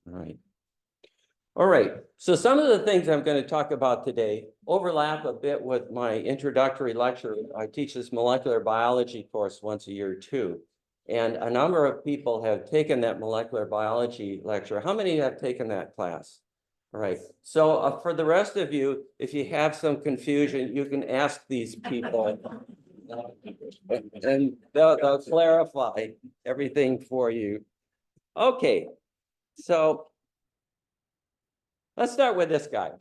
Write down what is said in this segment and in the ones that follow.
Right. All right. So some of the things I'm going to talk about today overlap a bit with my introductory lecture. I teach this molecular biology course once a year too. And a number of people have taken that molecular biology lecture. How many have taken that class? All right. So for the rest of you, if you have some confusion, you can ask these people and they'll clarify everything for you. Okay. So let's start with this guy,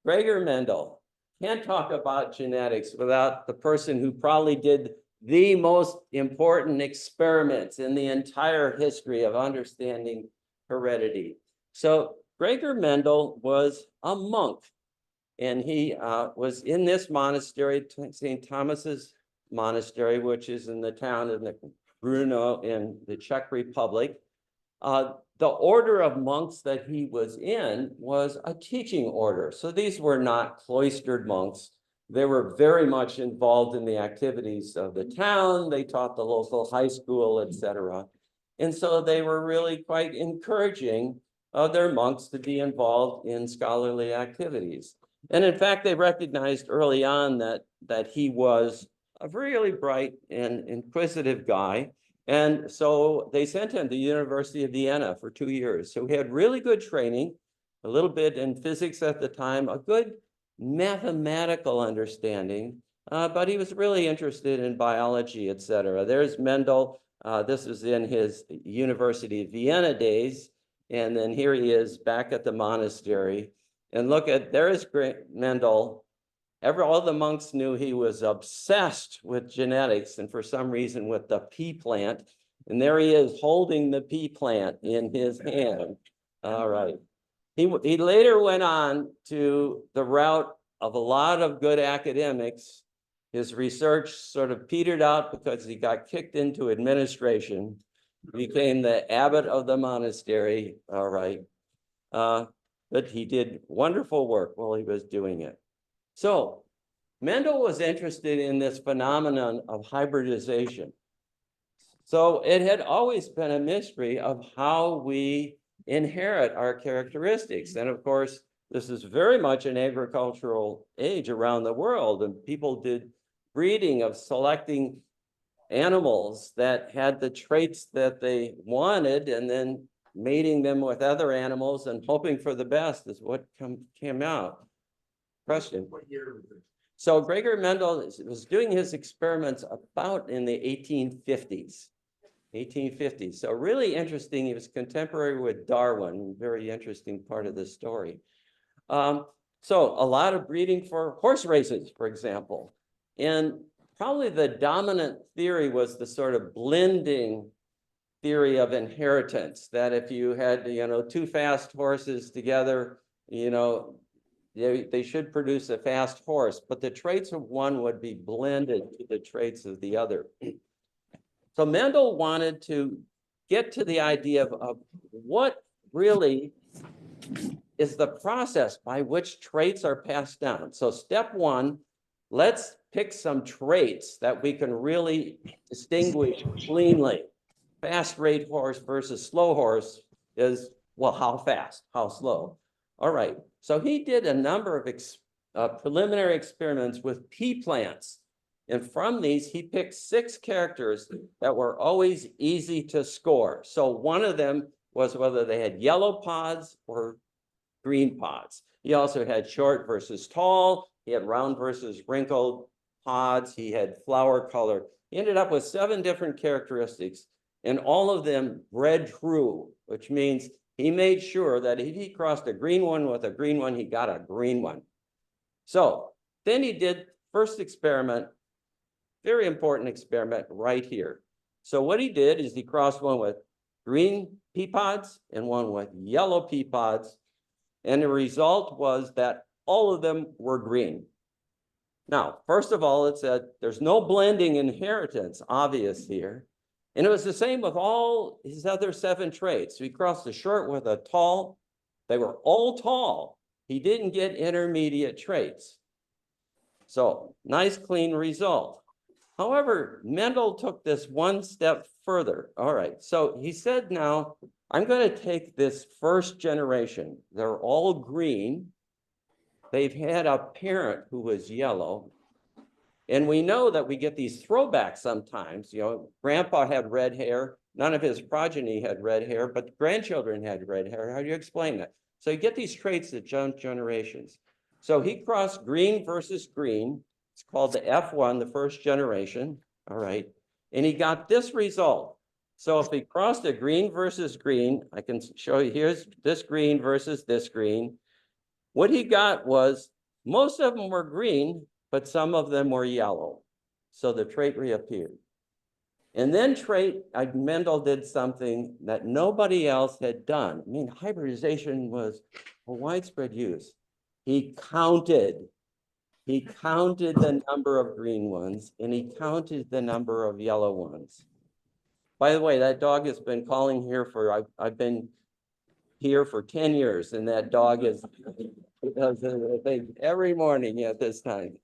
Gregor Mendel. Can't talk about genetics without the person who probably did the most important experiments in the entire history of understanding heredity. So Gregor Mendel was a monk, and he was in this monastery, St. Thomas's Monastery, which is in the town of Brno in the Czech Republic. The order of monks that he was in was a teaching order. So these were not cloistered monks. They were very much involved in the activities of the town. They taught the local high school, etc. And so they were really quite encouraging of their monks to be involved in scholarly activities. And in fact, they recognized early on that he was a really bright and inquisitive guy. And so they sent him to the University of Vienna for 2 years. So he had really good training, a little bit in physics at the time, a good mathematical understanding, but he was really interested in biology, etc. There's Mendel. This was in his University of Vienna days. And then here he is back at the monastery. And look at, there's Mendel. All the monks knew he was obsessed with genetics and for some reason with the pea plant. And there he is holding the pea plant in his hand. All right. He later went on to the route of a lot of good academics. His research sort of petered out because he got kicked into administration, became the abbot of the monastery. All right. But he did wonderful work while he was doing it. So Mendel was interested in this phenomenon of hybridization. So it had always been a mystery of how we inherit our characteristics. And of course, this is very much an agricultural age around the world, and people did breeding of selecting animals that had the traits that they wanted and then mating them with other animals and hoping for the best is what came out. Question. What year was it? So Gregor Mendel was doing his experiments about in the 1850s. 1850s. So really interesting. He was contemporary with Darwin, very interesting part of the story. So a lot of breeding for horse races, for example. And probably the dominant theory was the sort of blending theory of inheritance, that if you had, two fast horses together, they should produce a fast horse, but the traits of one would be blended to the traits of the other. So Mendel wanted to get to the idea of what really is the process by which traits are passed down. So step one, let's pick some traits that we can really distinguish cleanly. Fast rate horse versus slow horse is, well, how fast, how slow? All right, so he did a number of preliminary experiments with pea plants. And from these, he picked 6 characters that were always easy to score. So one of them was whether they had yellow pods or green pods. He also had short versus tall. He had round versus wrinkled pods. He had flower color. He ended up with 7 different characteristics, and all of them bred true, which means he made sure that if he crossed a green one with a green one, he got a green one. So then he did first experiment, very important experiment right here. So what he did is he crossed one with green pea pods and one with yellow pea pods. And the result was that all of them were green. Now, first of all, it said there's no blending inheritance obvious here. And it was the same with all his other 7 traits. So he crossed a short with a tall. They were all tall. He didn't get intermediate traits. So nice, clean result. However, Mendel took this one step further. All right, so he said, now I'm going to take this first generation. They're all green. They've had a parent who was yellow. And we know that we get these throwbacks sometimes. You know, grandpa had red hair. None of his progeny had red hair, but grandchildren had red hair. How do you explain that? So you get these traits that jump generations. So he crossed green versus green. It's called the F1, the first generation. All right. And he got this result. So if he crossed a green versus green, I can show you, here's this green versus this green. What he got was most of them were green, but some of them were yellow. So the trait reappeared. And then Mendel did something that nobody else had done. I mean, hybridization was a widespread use. He counted the number of green ones, and he counted the number of yellow ones. By the way, that dog has been calling here for, I've been here for 10 years, and that dog is every morning at this time.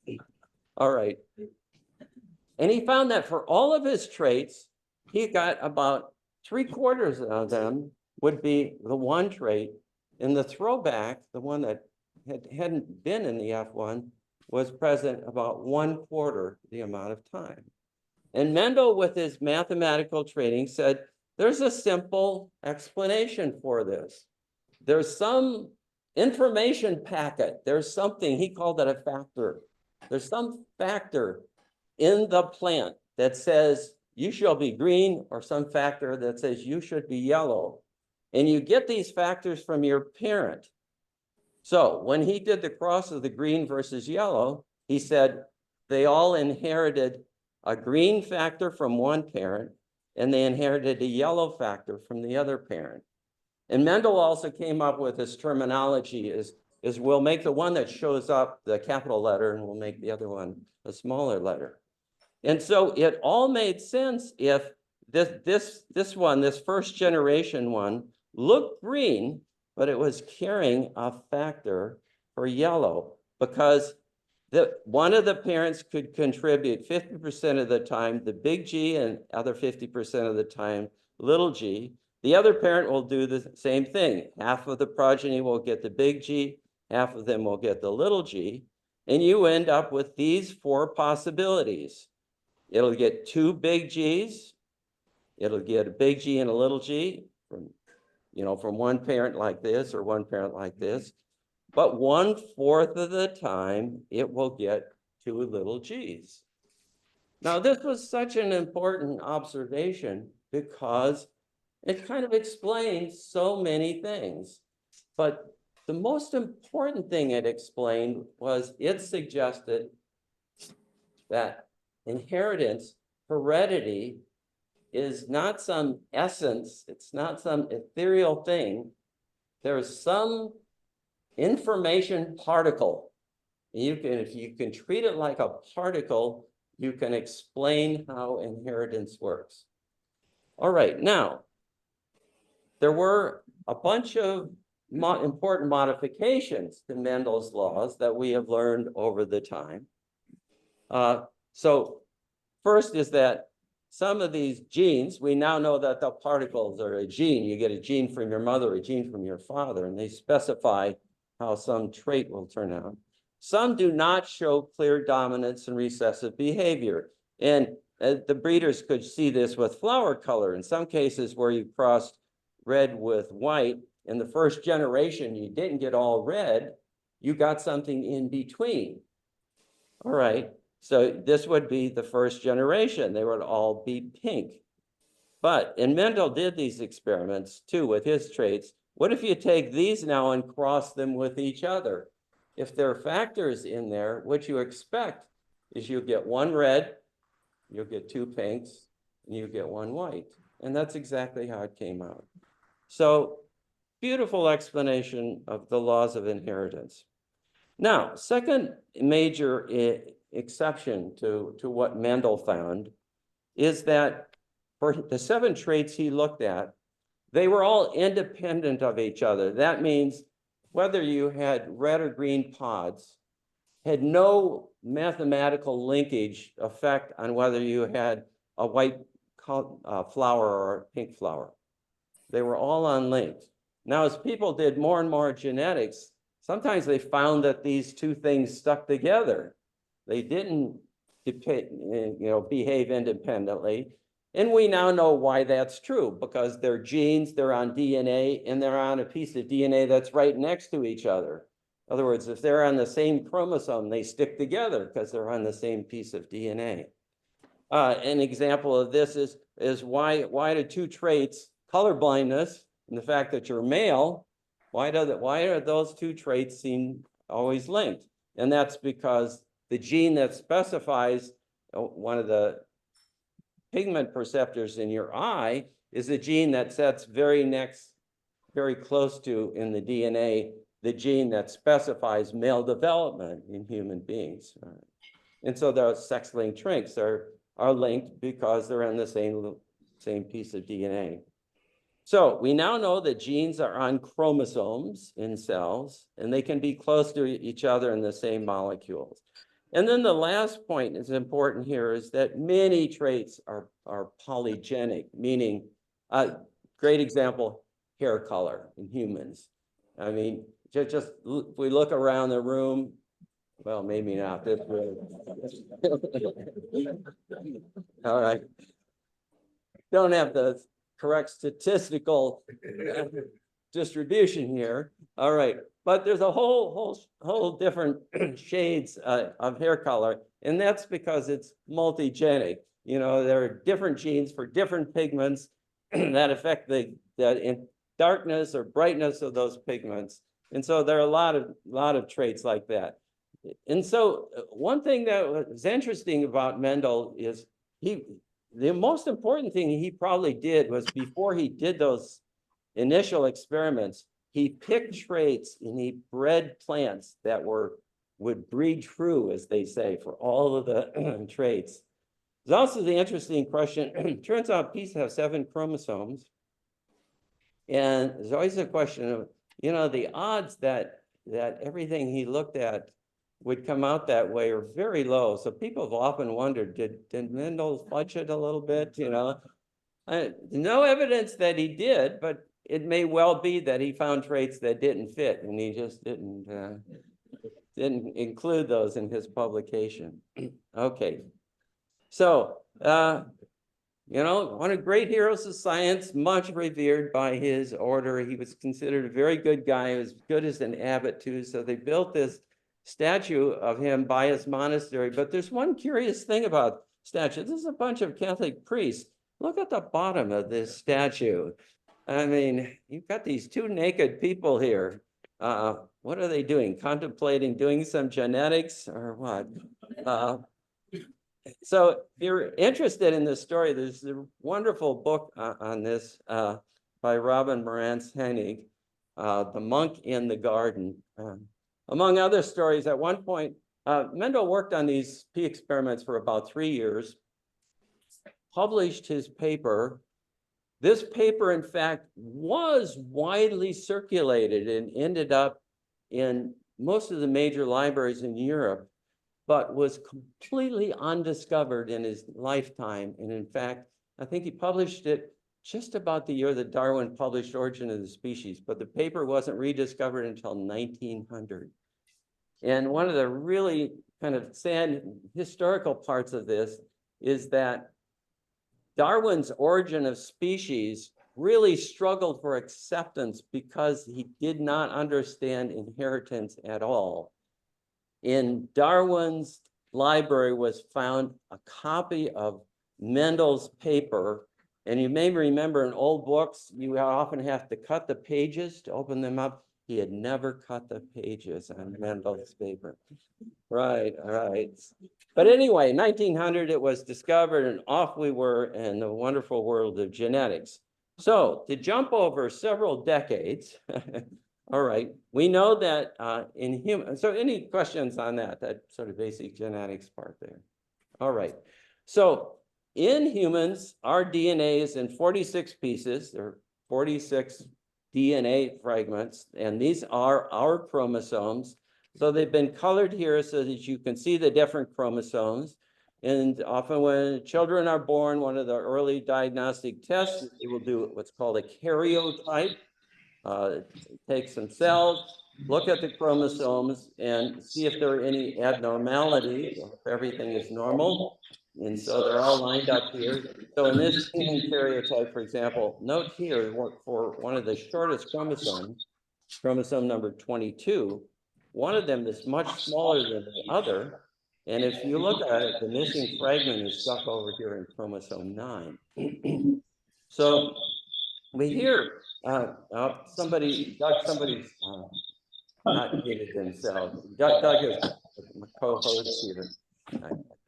All right. And he found that for all of his traits, he got about 3/4 of them would be the one trait. And the throwback, the one that hadn't been in the F1, was present about 1/4 the amount of time. And Mendel, with his mathematical training, said, there's a simple explanation for this. There's some information packet. There's something, he called it a factor. There's some factor in the plant that says you shall be green, or some factor that says you should be yellow. And you get these factors from your parent. So when he did the cross of the green versus yellow, he said they all inherited a green factor from one parent, and they inherited a yellow factor from the other parent. And Mendel also came up with this terminology is we'll make the one that shows up the capital letter, and we'll make the other one a smaller letter. And so it all made sense if this first generation one looked green, but it was carrying a factor for yellow, because one of the parents could contribute 50% of the time the big G, and other 50% of the time little g. The other parent will do the same thing. Half of the progeny will get the big G, half of them will get the little g, and you end up with these 4 possibilities. It'll get 2 big G's. It'll get a big G and a little g from one parent like this or one parent like this. But 1/4 of the time, it will get 2 little g's. Now, this was such an important observation because it kind of explains so many things. But the most important thing it explained was it suggested that inheritance, heredity, is not some essence. It's not some ethereal thing. There's some information particle. If you can treat it like a particle, you can explain how inheritance works. All right, now, there were a bunch of important modifications to Mendel's laws that we have learned over the time. So first is that some of these genes, we now know that the particles are a gene. You get a gene from your mother, a gene from your father, and they specify how some trait will turn out. Some do not show clear dominance and recessive behavior. And the breeders could see this with flower color. In some cases where you crossed red with white, in the first generation, you didn't get all red, you got something in between. All right, so this would be the first generation. They would all be pink. And Mendel did these experiments too with his traits. What if you take these now and cross them with each other? If there are factors in there, what you expect is you'll get 1 red, you'll get 2 pinks, and you get 1 white. And that's exactly how it came out. So, beautiful explanation of the laws of inheritance. Now, second major exception to what Mendel found is that for the 7 traits he looked at, they were all independent of each other. That means whether you had red or green pods, had no mathematical linkage effect on whether you had a white flower or a pink flower. They were all unlinked. Now, as people did more and more genetics, sometimes they found that these two things stuck together. They didn't behave independently. And we now know why that's true, because they're genes, they're on DNA, and they're on a piece of DNA that's right next to each other. In other words, if they're on the same chromosome, they stick together because they're on the same piece of DNA. An example of this is why do two traits, color blindness and the fact that you're male, why are those two traits seem always linked? And that's because the gene that specifies one of the pigment perceptors in your eye is a gene that sets very close to in the DNA, the gene that specifies male development in human beings. And so those sex-linked traits are linked because they're in the same piece of DNA. So we now know that genes are on chromosomes in cells, and they can be close to each other in the same molecules. And then the last point is important here is that many traits are polygenic, meaning, great example, hair color in humans. I mean, just if we look around the room, well, maybe not this room. All right. Don't have the correct statistical distribution here. All right. But there's a whole different shades of hair color, and that's because it's multigenic. You know, there are different genes for different pigments that affect the darkness or brightness of those pigments. And so there are a lot of traits like that. And so one thing that was interesting about Mendel is the most important thing he probably did was before he did those initial experiments, he picked traits and he bred plants that would breed true, as they say, for all of the traits. There's also the interesting question. Turns out bees have 7 chromosomes. And there's always a question of, you know, the odds that everything he looked at would come out that way are very low. So people have often wondered, did Mendel fudge it a little bit, you know? No evidence that he did, but it may well be that he found traits that didn't fit, and he just didn't include those in his publication. Okay, so you know, one of the great heroes of science, much revered by his order. He was considered a very good guy. He was good as an abbot too. So they built this statue of him by his monastery. But there's one curious thing about statue. This is a bunch of Catholic priests. Look at the bottom of this statue. I mean, you've got these 2 naked people here. What are they doing? Contemplating doing some genetics or what? So if you're interested in this story, there's a wonderful book on this by Robin Morantz Hennig, The Monk in the Garden. Among other stories, at one point, Mendel worked on these pea experiments for about 3 years, published his paper. This paper, in fact, was widely circulated and ended up in most of the major libraries in Europe, but was completely undiscovered in his lifetime. And in fact, I think he published it just about the year that Darwin published Origin of the Species, but the paper wasn't rediscovered until 1900. And one of the really kind of sad historical parts of this is that Darwin's Origin of Species really struggled for acceptance because he did not understand inheritance at all. In Darwin's library was found a copy of Mendel's paper. And you may remember in old books, you often have to cut the pages to open them up. He had never cut the pages on Mendel's paper. Right. But anyway, 1900, it was discovered, and off we were in the wonderful world of genetics. So to jump over several decades, all right, we know that in humans, so any questions on that sort of basic genetics part there? All right, so in humans, our DNA is in 46 pieces. There are 46 DNA fragments, and these are our chromosomes. So they've been colored here so that you can see the different chromosomes. And often when children are born, one of the early diagnostic tests, they will do what's called a karyotype. Take some cells, look at the chromosomes, and see if there are any abnormalities, or if everything is normal. And so they're all lined up here. So in this human karyotype, for example, note here for one of the shortest chromosomes, chromosome number 22, one of them is much smaller than the other. And if you look at it, the missing fragment is stuck over here in chromosome 9. So we hear somebody's not muted themselves. Doug is my co-host here.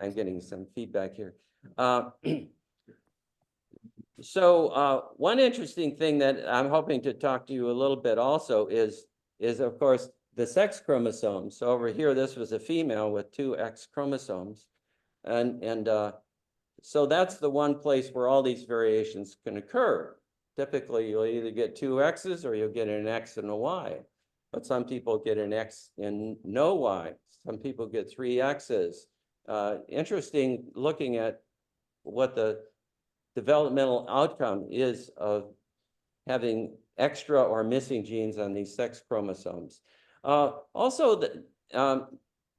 I'm getting some feedback here. So one interesting thing that I'm hoping to talk to you a little bit also is of course the sex chromosomes. So over here, this was a female with 2 X chromosomes, and so that's the one place where all these variations can occur. Typically, you'll either get 2 X's or you'll get an X and a Y. But some people get an X and no Y. Some people get 3 X's. Interesting looking at what the developmental outcome is of having extra or missing genes on these sex chromosomes. Also,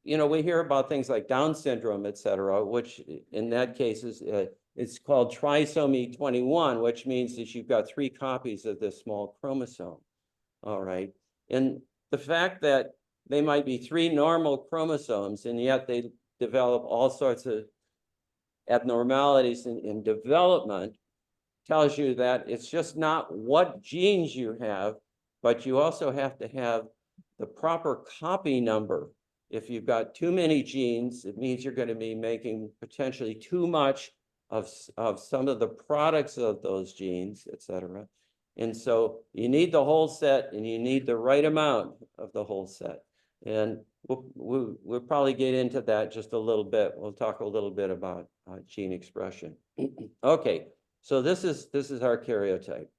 we hear about things like Down syndrome, et cetera, which in that case is it's called trisomy 21, which means that you've got 3 copies of this small chromosome. All right. And the fact that they might be 3 normal chromosomes, and yet they develop all sorts of abnormalities in development, tells you that it's just not what genes you have, but you also have to have the proper copy number. If you've got too many genes, it means you're going to be making potentially too much of some of the products of those genes, et cetera. And so you need the whole set, and you need the right amount of the whole set. And we'll probably get into that just a little bit. We'll talk a little bit about gene expression. Okay, so this is our karyotype.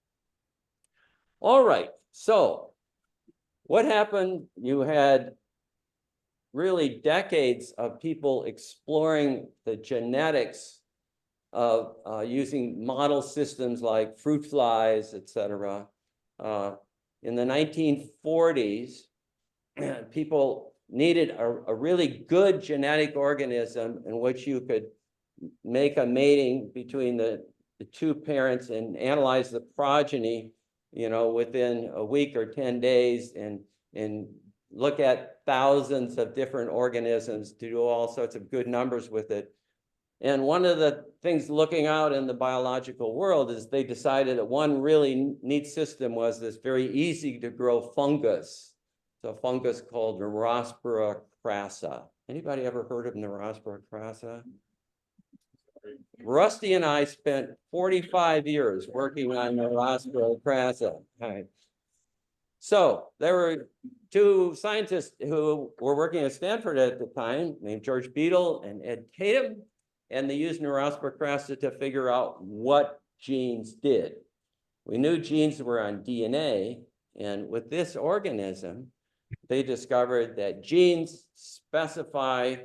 All right, so what happened? You had really decades of people exploring the genetics of using model systems like fruit flies, et cetera. In the 1940s, people needed a really good genetic organism in which you could make a mating between the 2 parents and analyze the progeny, within a week or 10 days, and look at thousands of different organisms to do all sorts of good numbers with it. And one of the things looking out in the biological world is they decided that one really neat system was this very easy to grow fungus. So a fungus called Neurospora crassa. Anybody ever heard of Neurospora crassa? Rusty and I spent 45 years working on Neurospora crassa. All right. So there were 2 scientists who were working at Stanford at the time, named George Beadle and Ed Tatum, and they used Neurospora crassa to figure out what genes did. We knew genes were on DNA, and with this organism, they discovered that genes specify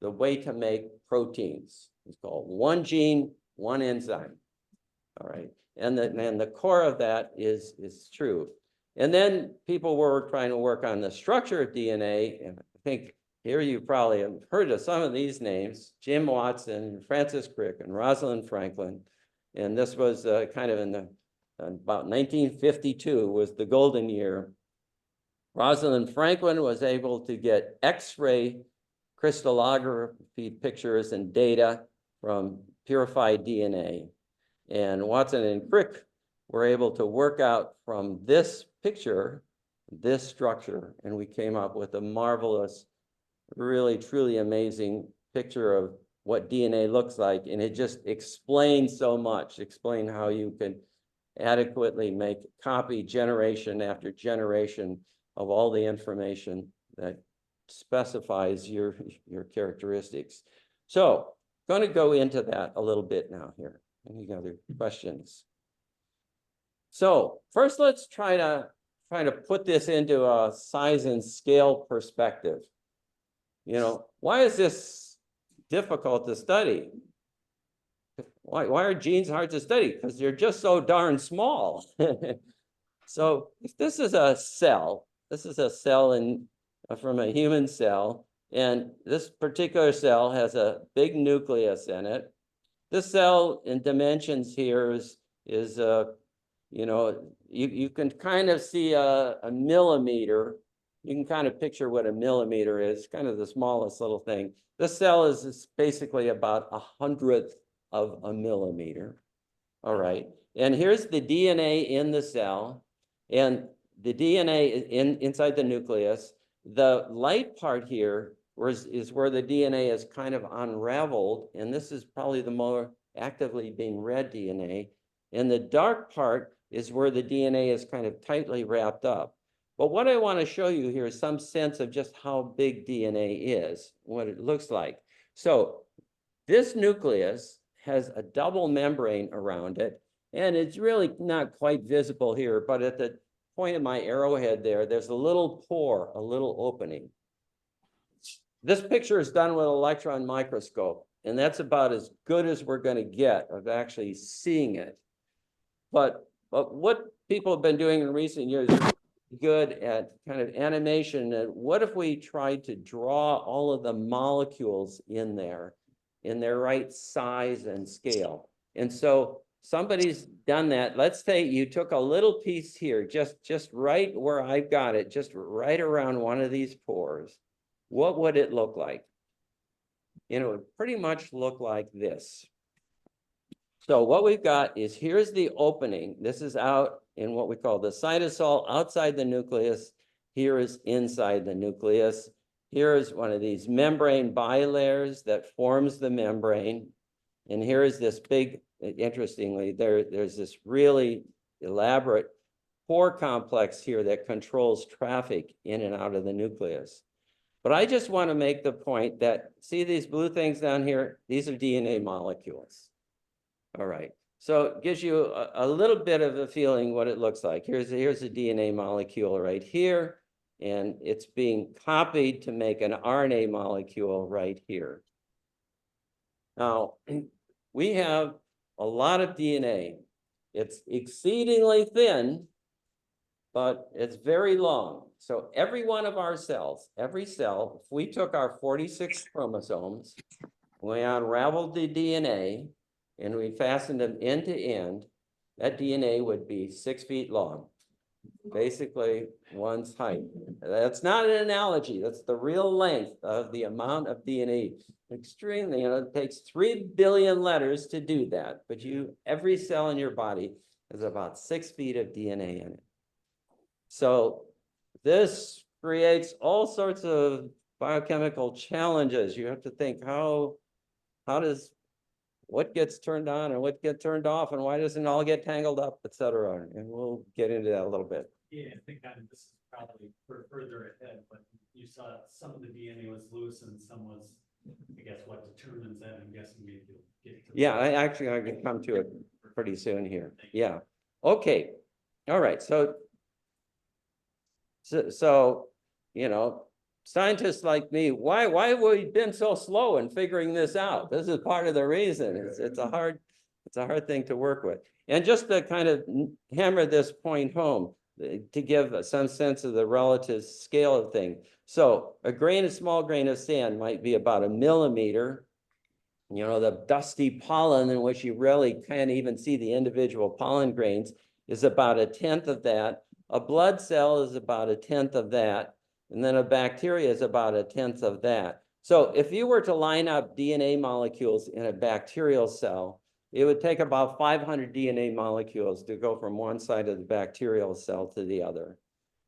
the way to make proteins. It's called 1 gene, 1 enzyme. All right, and the core of that is true. And then people were trying to work on the structure of DNA, and I think here you probably have heard of some of these names: Jim Watson, Francis Crick, and Rosalind Franklin. And this was kind of in about 1952 was the golden year. Rosalind Franklin was able to get X-ray crystallography pictures and data from purified DNA. And Watson and Crick were able to work out from this picture, this structure, and we came up with a marvelous, really, truly amazing picture of what DNA looks like. And it just explains so much, explain how you can adequately make copy generation after generation of all the information that specifies your characteristics. So going to go into that a little bit now here. Any other questions? So first, let's try to trying to put this into a size and scale perspective. You know, why is this difficult to study? Why are genes hard to study? Because they're just so darn small. So if this is a cell from a human cell, and this particular cell has a big nucleus in it. This cell in dimensions here is you know, you can kind of see a millimeter. You can kind of picture what a millimeter is, kind of the smallest little thing. This cell is basically about 1/100th of a millimeter. All right. And here's the DNA in the cell. And the DNA is inside the nucleus. The light part here is where the DNA is kind of unraveled. And this is probably the more actively being read DNA. And the dark part is where the DNA is kind of tightly wrapped up. But what I want to show you here is some sense of just how big DNA is, what it looks like. So this nucleus has a double membrane around it, and it's really not quite visible here, but at the point of my arrowhead there's a little pore, a little opening. This picture is done with an electron microscope, and that's about as good as we're going to get of actually seeing it. But what people have been doing in recent years is good at kind of animation. And what if we tried to draw all of the molecules in there in their right size and scale? And so somebody's done that. Let's say you took a little piece here, just right where I've got it, just right around one of these pores. What would it look like? You know, it would pretty much look like this. So what we've got is, here's the opening. This is out in what we call the cytosol, outside the nucleus. Here is inside the nucleus. Here is one of these membrane bilayers that forms the membrane. And here is this big, interestingly, there's this really elaborate pore complex here that controls traffic in and out of the nucleus. But I just want to make the point that, see these blue things down here? These are DNA molecules. All right, so it gives you a little bit of a feeling what it looks like. Here's a DNA molecule right here, and it's being copied to make an RNA molecule right here. Now, we have a lot of DNA. It's exceedingly thin, but it's very long. So every one of our cells, every cell, if we took our 46 chromosomes, we unraveled the DNA, and we fastened them end to end, that DNA would be 6 feet long, basically one's height. That's not an analogy. That's the real length of the amount of DNA. Extremely, you know, it takes 3 billion letters to do that, but every cell in your body has about 6 feet of DNA in it. So this creates all sorts of biochemical challenges. You have to think, what gets turned on and what gets turned off, and why doesn't it all get tangled up, et cetera? And we'll get into that a little bit. Yeah, I think this is probably further ahead, but you saw some of the DNA was loose and some was, I guess, what determines that? I'm guessing maybe you'll get to Yeah, I can come to it pretty soon here. Yeah. Okay. All right. So you know, scientists like me, why have we been so slow in figuring this out? This is part of the reason. It's a hard thing to work with. And just to kind of hammer this point home, to give some sense of the relative scale of things. So a small grain of sand might be about 1 millimeter. You know, the dusty pollen, in which you really can't even see the individual pollen grains, is about 1/10 of that. A blood cell is about 1/10 of that. And then a bacteria is about 1/10 of that. So if you were to line up DNA molecules in a bacterial cell, it would take about 500 DNA molecules to go from one side of the bacterial cell to the other.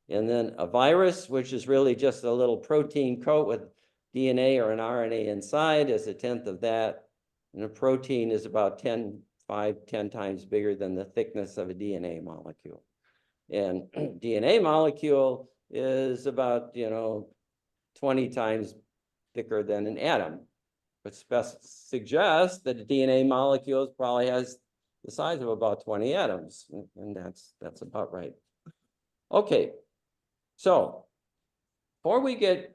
And then a virus, which is really just a little protein coat with DNA or an RNA inside, is 1/10 of that. And a protein is about 10 times bigger than the thickness of a DNA molecule. And DNA molecule is about, 20 times thicker than an atom, which suggests that a DNA molecule probably has the size of about 20 atoms, and that's about right. Okay, so before we get,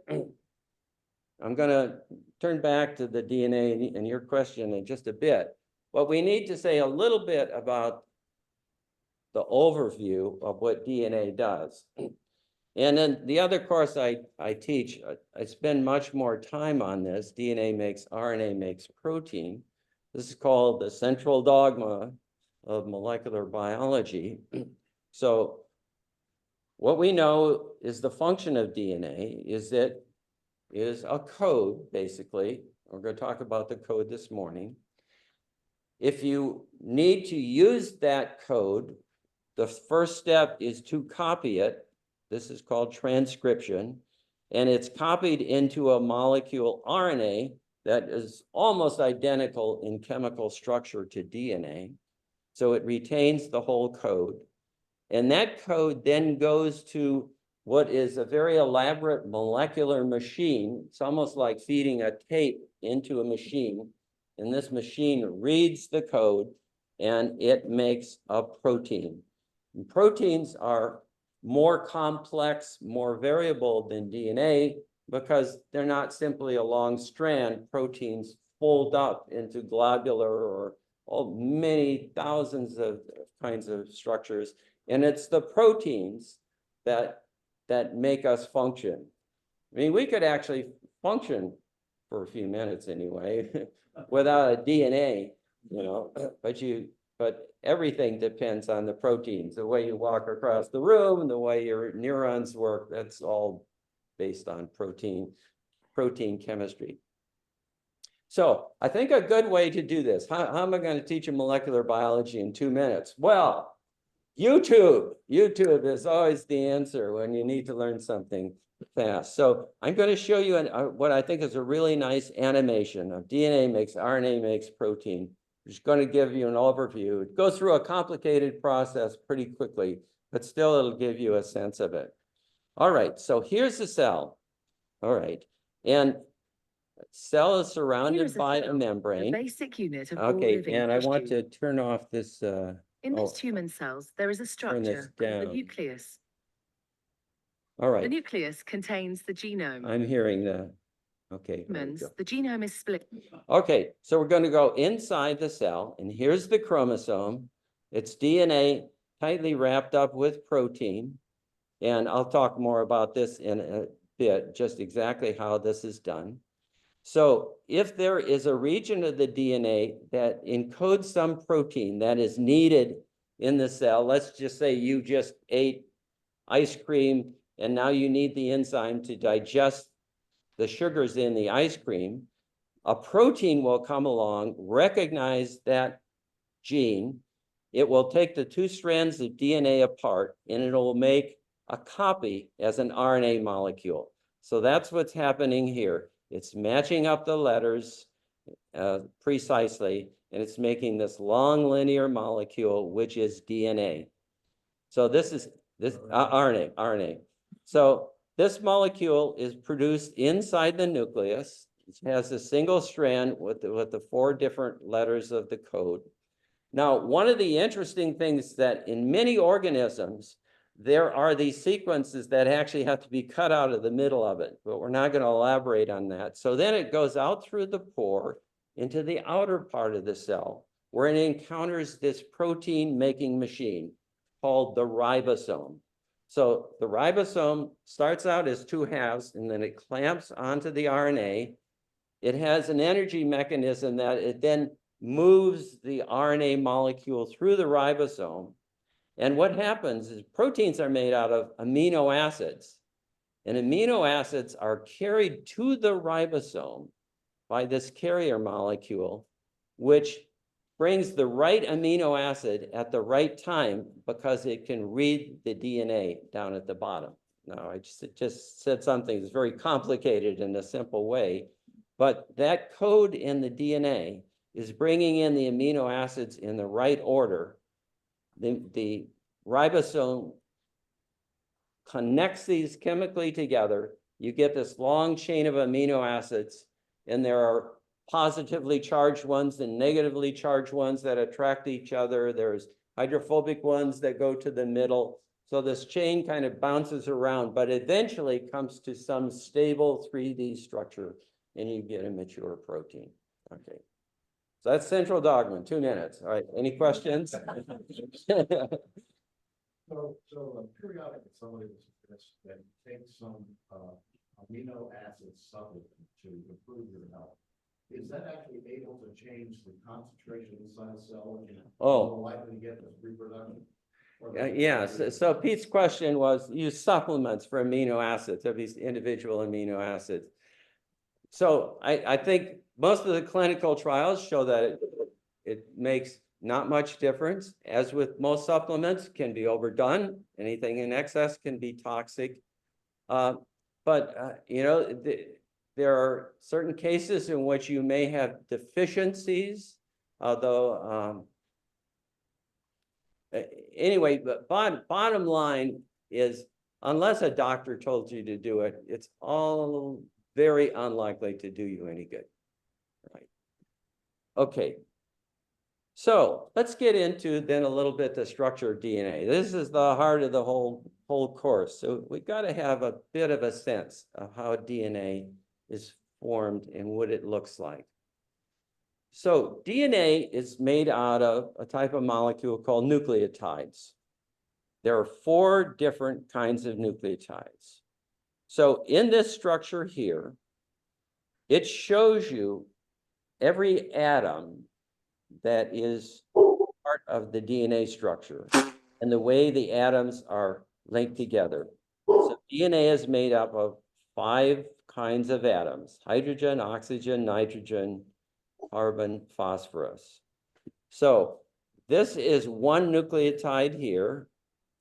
I'm gonna turn back to the DNA and your question in just a bit. But we need to say a little bit about the overview of what DNA does. And then the other course I teach, I spend much more time on this. DNA makes RNA makes protein. This is called the central dogma of molecular biology. So what we know is the function of DNA is that it is a code, basically. We're going to talk about the code this morning. If you need to use that code, the first step is to copy it. This is called transcription, and it's copied into a molecule RNA that is almost identical in chemical structure to DNA. So it retains the whole code. And that code then goes to what is a very elaborate molecular machine. It's almost like feeding a tape into a machine. And this machine reads the code and it makes a protein. And proteins are more complex, more variable than DNA because they're not simply a long strand. Proteins fold up into globular or many thousands of kinds of structures. And it's the proteins that make us function. I mean, we could actually function for a few minutes anyway, without a DNA, you know, but everything depends on the proteins. The way you walk across the room, the way your neurons work, that's all based on protein chemistry. So I think a good way to do this, how am I going to teach you molecular biology in 2 minutes? Well, YouTube is always the answer when you need to learn something fast. So I'm going to show you what I think is a really nice animation of DNA makes RNA makes protein. I'm just going to give you an overview. It goes through a complicated process pretty quickly, but still it'll give you a sense of it. All right, so here's the cell. All right, and cell is surrounded by a membrane. The basic unit of all Okay, living and I want tissue. to turn off this. In most human cells, there is a structure called the down. nucleus. All right. The nucleus contains the genome. I'm hearing the, okay. Humans, the genome is split. Okay, so we're going to go inside the cell, and here's the chromosome. It's DNA tightly wrapped up with protein, and I'll talk more about this in a bit, just exactly how this is done. So if there is a region of the DNA that encodes some protein that is needed in the cell, let's just say you just ate ice cream and now you need the enzyme to digest the sugars in the ice cream, a protein will come along, recognize that gene. It will take the 2 strands of DNA apart and it will make a copy as an RNA molecule. So that's what's happening here. It's matching up the letters precisely, and it's making this long linear molecule, which is DNA. So this is RNA. So this molecule is produced inside the nucleus. It has a single strand with the 4 different letters of the code. Now, one of the interesting things that in many organisms, there are these sequences that actually have to be cut out of the middle of it, but we're not going to elaborate on that. So then it goes out through the pore into the outer part of the cell, where it encounters this protein-making machine called the ribosome. So the ribosome starts out as 2 halves, and then it clamps onto the RNA. It has an energy mechanism that it then moves the RNA molecule through the ribosome. And what happens is proteins are made out of amino acids, and amino acids are carried to the ribosome by this carrier molecule, which brings the right amino acid at the right time because it can read the DNA down at the bottom. Now, I just said something that's very complicated in a simple way, but that code in the DNA is bringing in the amino acids in the right order. The ribosome connects these chemically together. You get this long chain of amino acids, and there are positively charged ones and negatively charged ones that attract each other. There's hydrophobic ones that go to the middle. So this chain kind of bounces around, but eventually comes to some stable 3D structure and you get a mature protein. Okay. So that's central dogma, 2 minutes. All right, any questions? So periodically, somebody was suggesting that you take some amino acid supplement to improve your health. Is that actually able to change the concentration inside the cell and more likely to get this reproduction? Yes. So Pete's question was use supplements for amino acids, of these individual amino acids. So I think most of the clinical trials show that it makes not much difference. As with most supplements, can be overdone. Anything in excess can be toxic. You know, there are certain cases in which you may have deficiencies, although anyway, but bottom line is, unless a doctor told you to do it, it's all very unlikely to do you any good, right? Okay, so let's get into then a little bit the structure of DNA. This is the heart of the whole course. So we've got to have a bit of a sense of how DNA is formed and what it looks like. So DNA is made out of a type of molecule called nucleotides. There are 4 different kinds of nucleotides. So in this structure here, it shows you every atom that is part of the DNA structure and the way the atoms are linked together. So DNA is made up of 5 kinds of atoms: hydrogen, oxygen, nitrogen, carbon, phosphorus. So this is one nucleotide here,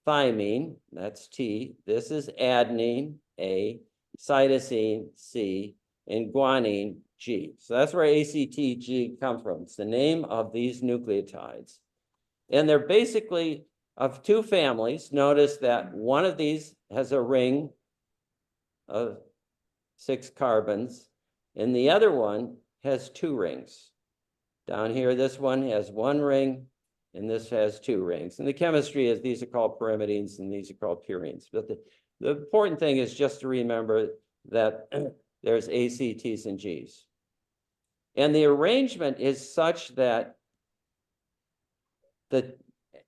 thymine, that's T. This is adenine, A, cytosine, C, and guanine, G. So that's where ACTG come from. It's the name of these nucleotides. And they're basically of 2 families. Notice that one of these has a ring of 6 carbons, and the other one has 2 rings. Down here, this one has 1 ring, and this has 2 rings. And the chemistry is these are called pyrimidines and these are called purines. But the important thing is just to remember that there's A, C, T's, and G's. And the arrangement is such that the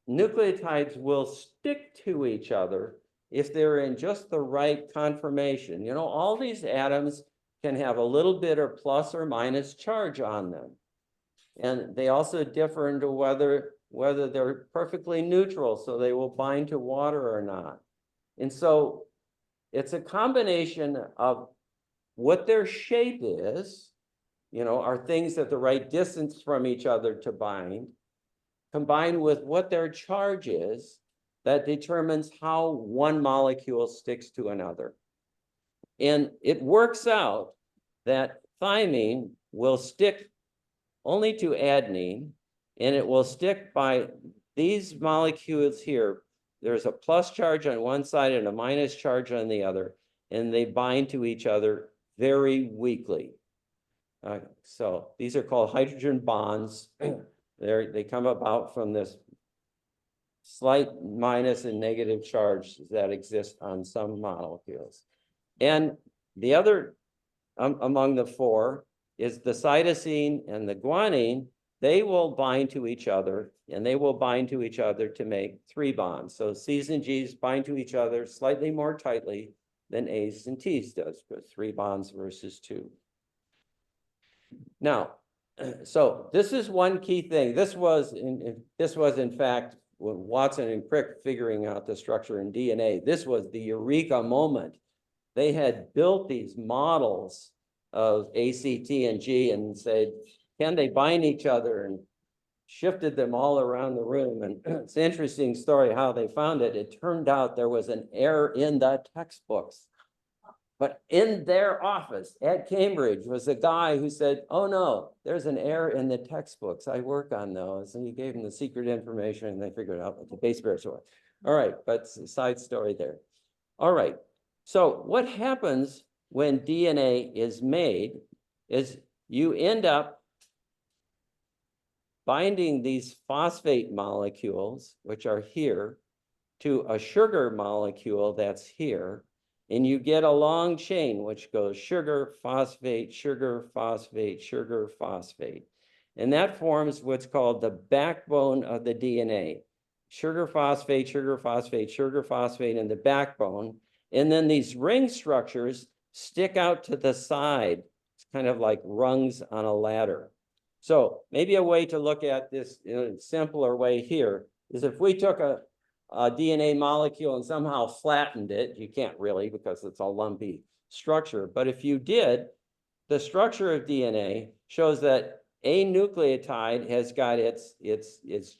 nucleotides will stick to each other if they're in just the right conformation. You know, all these atoms can have a little bit of plus or minus charge on them. And they also differ into whether they're perfectly neutral, so they will bind to water or not. And so it's a combination of what their shape is, you know, are things at the right distance from each other to bind, combined with what their charge is, that determines how one molecule sticks to another. And it works out that thymine will stick only to adenine, and it will stick by these molecules here. There's a plus charge on one side and a minus charge on the other, and they bind to each other very weakly. So these are called hydrogen bonds. They come about from this slight minus and negative charge that exist on some molecules. And the other among the 4 is the cytosine and the guanine. They will bind to each other, and they will bind to each other to make 3 bonds. So C's and G's bind to each other slightly more tightly than A's and T's does, but 3 bonds versus 2. Now, so this is one key thing. This was in fact when Watson and Crick figuring out the structure in DNA. This was the eureka moment. They had built these models of A, C, T, and G and said, can they bind each other, and shifted them all around the room. And it's an interesting story how they found it. It turned out there was an error in the textbooks. But in their office at Cambridge was a guy who said, oh no, there's an error in the textbooks. I work on those. And he gave them the secret information and they figured out what the base pairs were. All right, but it's a side story there. All right, so what happens when DNA is made is you end up binding these phosphate molecules, which are here, to a sugar molecule that's here. And you get a long chain, which goes sugar, phosphate, sugar, phosphate, sugar, phosphate. And that forms what's called the backbone of the DNA. Sugar, phosphate, sugar, phosphate, sugar, phosphate in the backbone. And then these ring structures stick out to the side. It's kind of like rungs on a ladder. So maybe a way to look at this in a simpler way here is if we took a DNA molecule and somehow flattened it, you can't really because it's a lumpy structure. But if you did, the structure of DNA shows that a nucleotide has got its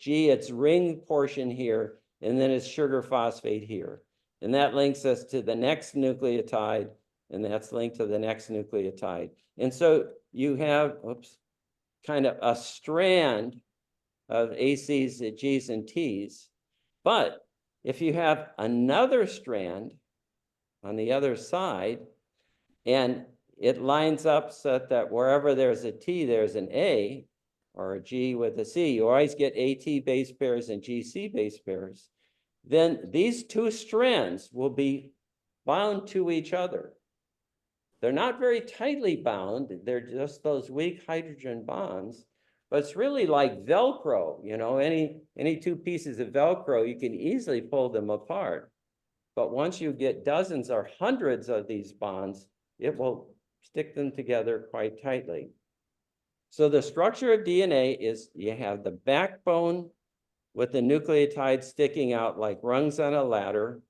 G, its ring portion here, and then its sugar phosphate here. And that links us to the next nucleotide, and that's linked to the next nucleotide. And so you have, kind of a strand of ACs, Gs, and Ts. But if you have another strand on the other side, and it lines up so that wherever there's a T, there's an A, or a G with a C, you always get AT base pairs and GC base pairs, then these two strands will be bound to each other. They're not very tightly bound. They're just those weak hydrogen bonds, but it's really like Velcro, you know, any two pieces of Velcro, you can easily pull them apart. But once you get dozens or hundreds of these bonds, it will stick them together quite tightly. So the structure of DNA is you have the backbone with the nucleotide sticking out like rungs on a ladder.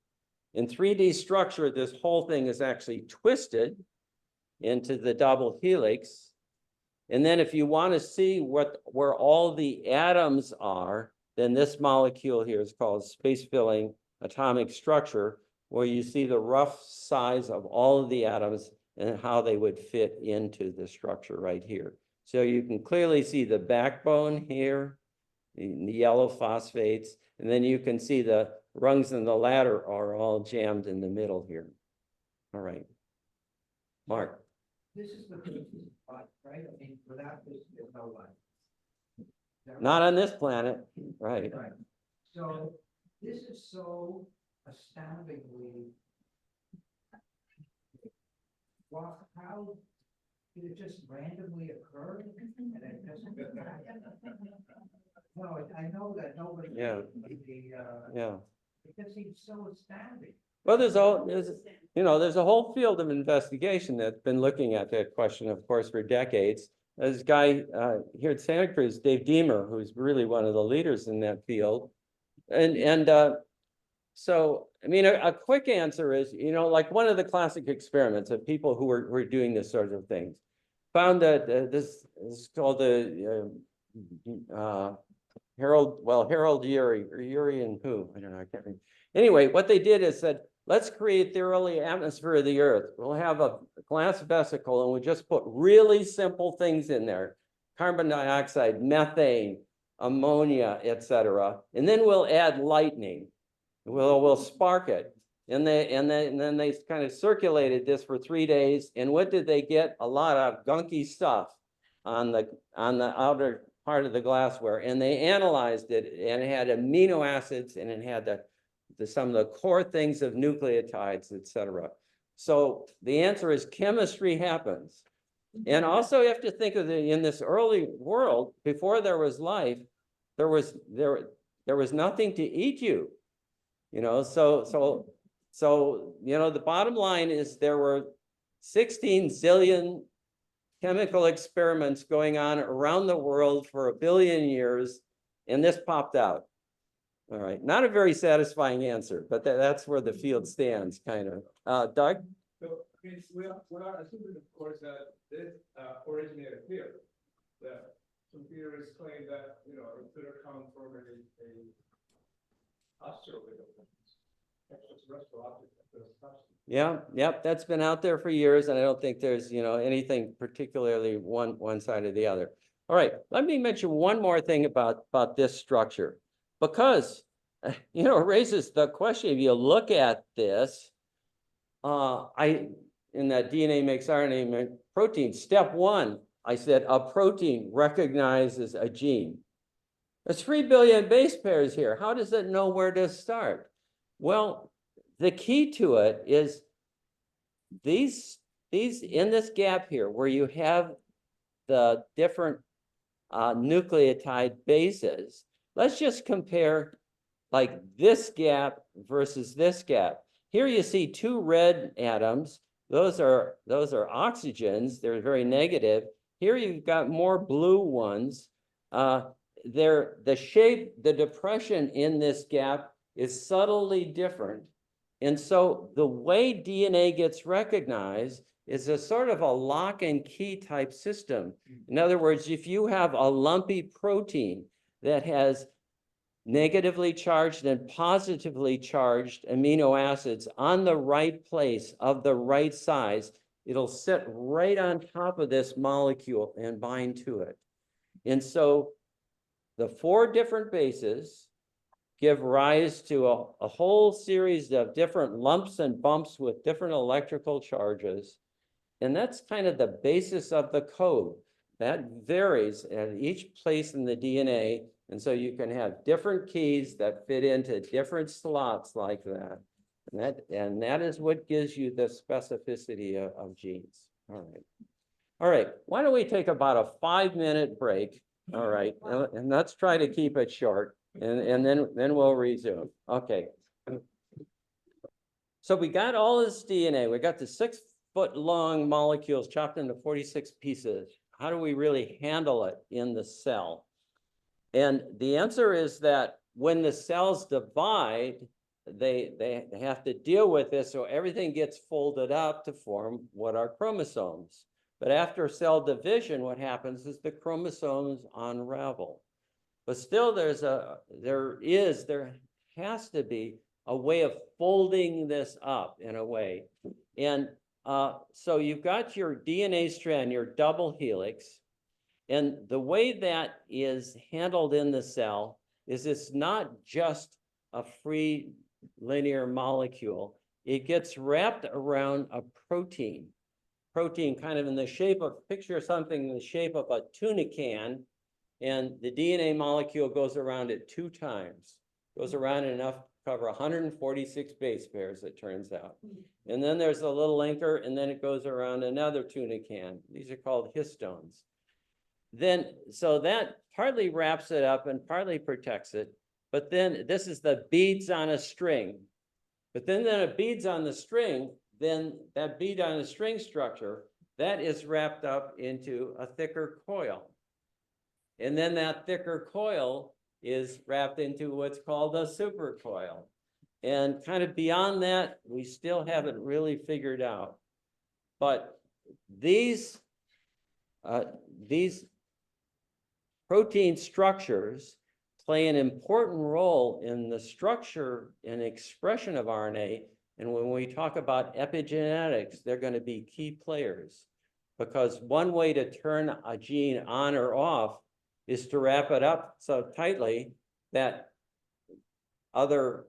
In 3D structure, this whole thing is actually twisted into the double helix. And then if you want to see where all the atoms are, then this molecule here is called space-filling atomic structure, where you see the rough size of all of the atoms and how they would fit into the structure right here. So you can clearly see the backbone here, the yellow phosphates, and then you can see the rungs in the ladder are all jammed in the middle here. All right. Mark. This is the basis of life, right? I mean, without this, there's no life. Is that Not right? on this planet, right? Right. So this is so astoundingly. Well, how did it just randomly occur? And it just. No, I know that nobody. Yeah. Yeah. It just seems so astounding. Well, there's a whole field of investigation that's been looking at that question, of course, for decades. There's a guy here at Santa Cruz, Dave Deemer, who's really one of the leaders in that field. So, I mean, a quick answer is, you know, like one of the classic experiments of people who were doing this sort of things, found that this is called the Harold Urey and who, I don't know, I can't remember. Anyway, what they did is said, let's create the early atmosphere of the Earth. We'll have a glass vesicle and we'll just put really simple things in there. Carbon dioxide, methane, ammonia, etc. And then we'll add lightning. We'll spark it. And then they kind of circulated this for 3 days. And what did they get? A lot of gunky stuff on the outer part of the glassware. And they analyzed it, and it had amino acids, and it had some of the core things of nucleotides, etc. So the answer is chemistry happens. And also you have to think of in this early world, before there was life, there was nothing to eat you. You know, so you know, the bottom line is there were 16 zillion chemical experiments going on around the world for 1 billion years, and this popped out. All right, not a very satisfying answer, but that's where the field stands, kind of. Doug? So, we are assuming, of course, that this originated here. That some theorists claim that, you know, it could have come from a asteroid. Yeah, yep, that's been out there for years, and I don't think there's, you know, anything particularly one side or the other. All right, let me mention one more thing about this structure, because, you know, it raises the question, if you look at this, in that DNA makes RNA make protein, step one, I said a protein recognizes a gene. There's 3 billion base pairs here. How does it know where to start? Well, the key to it is these in this gap here where you have the different nucleotide bases. Let's just compare like this gap versus this gap. Here you see two red atoms. Those are oxygens. They're very negative. Here you've got more blue ones. The shape, the depression in this gap is subtly different. And so the way DNA gets recognized is a sort of a lock and key type system. In other words, if you have a lumpy protein that has negatively charged and positively charged amino acids on the right place of the right size, it'll sit right on top of this molecule and bind to it. And so the 4 different bases give rise to a whole series of different lumps and bumps with different electrical charges. And that's kind of the basis of the code. That varies at each place in the DNA. And so you can have different keys that fit into different slots like that. And that is what gives you the specificity of genes. All right. All right. Why don't we take about a 5-minute break? All right. And let's try to keep it short. And then we'll resume. Okay. So we got all this DNA. We got the 6-foot-long molecules chopped into 46 pieces. How do we really handle it in the cell? And the answer is that when the cells divide, they have to deal with this, so everything gets folded up to form what are chromosomes. But after cell division, what happens is the chromosomes unravel. But still, there has to be a way of folding this up in a way. And so you've got your DNA strand, your double helix. And the way that is handled in the cell is it's not just a free linear molecule. It gets wrapped around a protein. Protein kind of in the shape of, picture something in the shape of a tuna can. And the DNA molecule goes around it 2 times. Goes around enough to cover 146 base pairs, it turns out. And then there's a little linker, and then it goes around another tuna can. These are called histones. So that partly wraps it up and partly protects it. But then this is the beads on a string. But then it beads on the string, then that bead on a string structure, that is wrapped up into a thicker coil. And then that thicker coil is wrapped into what's called a supercoil. And kind of beyond that, we still haven't really figured out. But these protein structures play an important role in the structure and expression of RNA. And when we talk about epigenetics, they're going to be key players. Because one way to turn a gene on or off is to wrap it up so tightly that other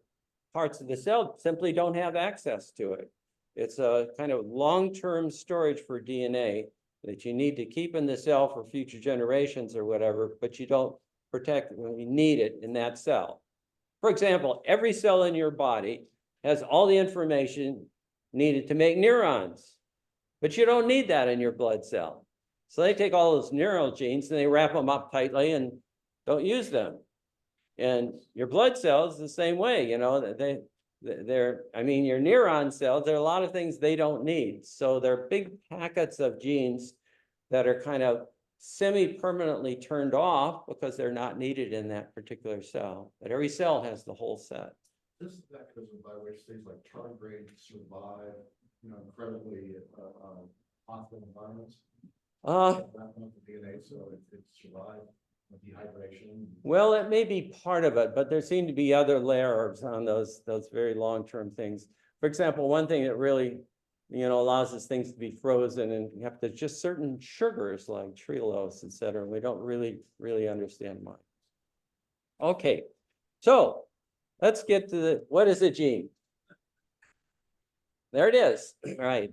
parts of the cell simply don't have access to it. It's a kind of long-term storage for DNA that you need to keep in the cell for future generations or whatever, but you don't protect when you need it in that cell. For example, every cell in your body has all the information needed to make neurons, but you don't need that in your blood cell. So they take all those neural genes and they wrap them up tightly and don't use them. And your blood cells the same way, you know, I mean, your neuron cells, there are a lot of things they don't need. So they're big packets of genes that are kind of semi-permanently turned off because they're not needed in that particular cell. But every cell has the whole set. This is the mechanism by which things like tardigrades survive, you know, incredibly hostile environments. DNA, so it survived dehydration. Well, it may be part of it, but there seem to be other layers on those very long-term things. For example, one thing that really, you know, allows these things to be frozen, and you have to just certain sugars like trehalose, et cetera. We don't really understand why. Okay, so let's get to what is a gene? There it is. All right,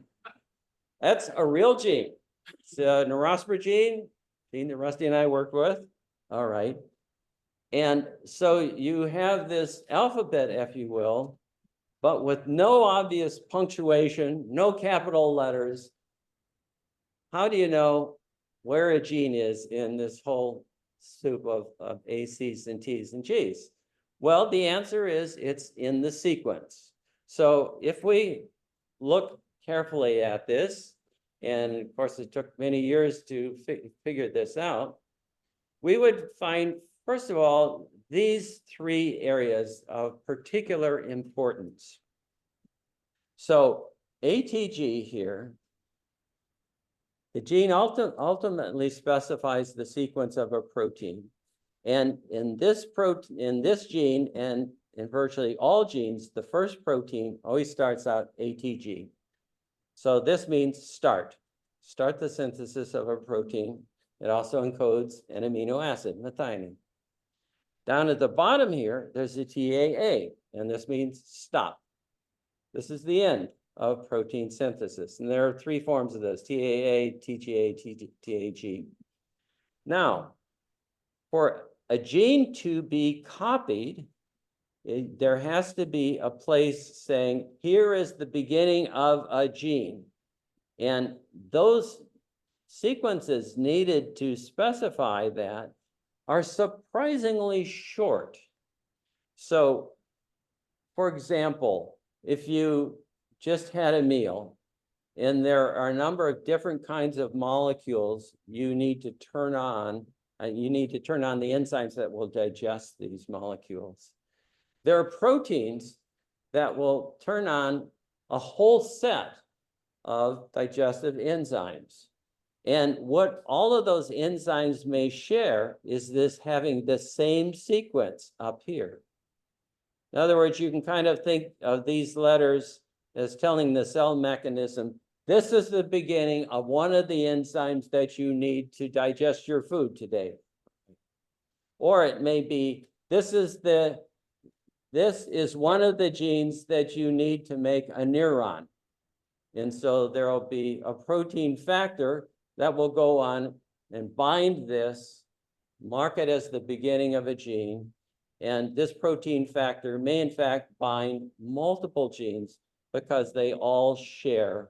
that's a real gene. It's a neurospore gene that Rusty and I worked with. All right. And so you have this alphabet, if you will, but with no obvious punctuation, no capital letters. How do you know where a gene is in this whole soup of A, C's, and T's and G's? Well, the answer is it's in the sequence. So if we look carefully at this, and of course it took many years to figure this out, we would find, first of all, these three areas of particular importance. So ATG here, the gene ultimately specifies the sequence of a protein. And in this gene and in virtually all genes, the first protein always starts out ATG. So this means start the synthesis of a protein. It also encodes an amino acid, methionine. Down at the bottom here, there's a TAA, and this means stop. This is the end of protein synthesis. And there are three forms of this: TAA, TGA, TAG. Now, for a gene to be copied, there has to be a place saying, here is the beginning of a gene. And those sequences needed to specify that are surprisingly short. So, for example, if you just had a meal and there are a number of different kinds of molecules you need to turn on, you need to turn on the enzymes that will digest these molecules. There are proteins that will turn on a whole set of digestive enzymes. And what all of those enzymes may share is this having the same sequence up here. In other words, you can kind of think of these letters as telling the cell mechanism, this is the beginning of one of the enzymes that you need to digest your food today. Or it may be, this is one of the genes that you need to make a neuron. And so there will be a protein factor that will go on and bind this, mark it as the beginning of a gene. And this protein factor may in fact bind multiple genes because they all share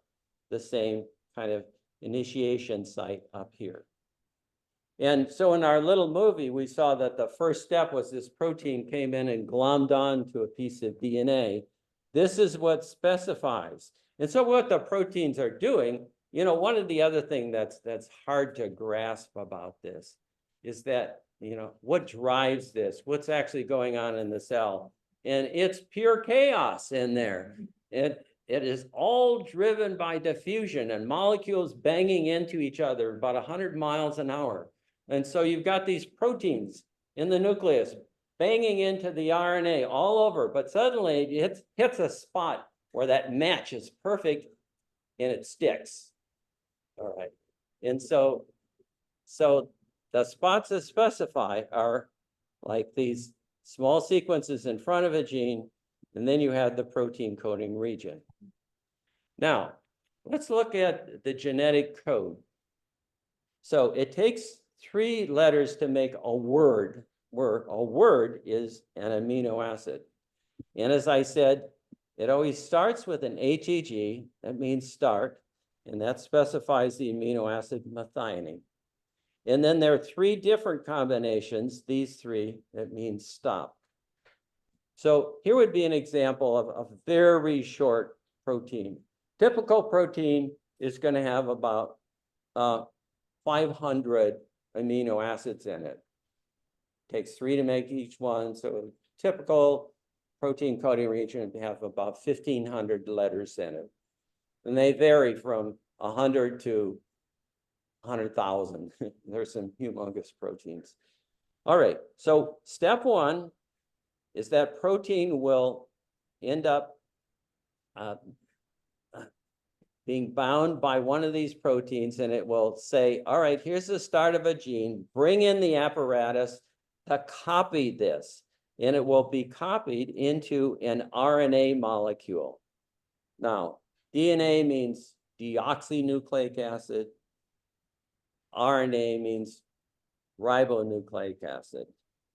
the same kind of initiation site up here. And so in our little movie, we saw that the first step was this protein came in and glommed on to a piece of DNA. This is what specifies. And so what the proteins are doing, one of the other things that's hard to grasp about this is that, what drives this? What's actually going on in the cell? And it's pure chaos in there. It is all driven by diffusion and molecules banging into each other about 100 miles an hour. And so you've got these proteins in the nucleus banging into the RNA all over, but suddenly it hits a spot where that match is perfect and it sticks. All right. And so the spots that specify are like these small sequences in front of a gene, and then you have the protein coding region. Now, let's look at the genetic code. So it takes 3 letters to make a word, where a word is an amino acid. And as I said, it always starts with an ATG, that means start, and that specifies the amino acid methionine. And then there are 3 different combinations, these 3, that means stop. So here would be an example of a very short protein. Typical protein is going to have about 500 amino acids in it. Takes 3 to make each one. So typical protein coding region would have about 1,500 letters in it. And they vary from 100 to 100,000. There's some humongous proteins. All right, so step 1 is that protein will end up being bound by one of these proteins, and it will say, all right, here's the start of a gene, bring in the apparatus to copy this, and it will be copied into an RNA molecule. Now, DNA means deoxynucleic acid. RNA means ribonucleic acid.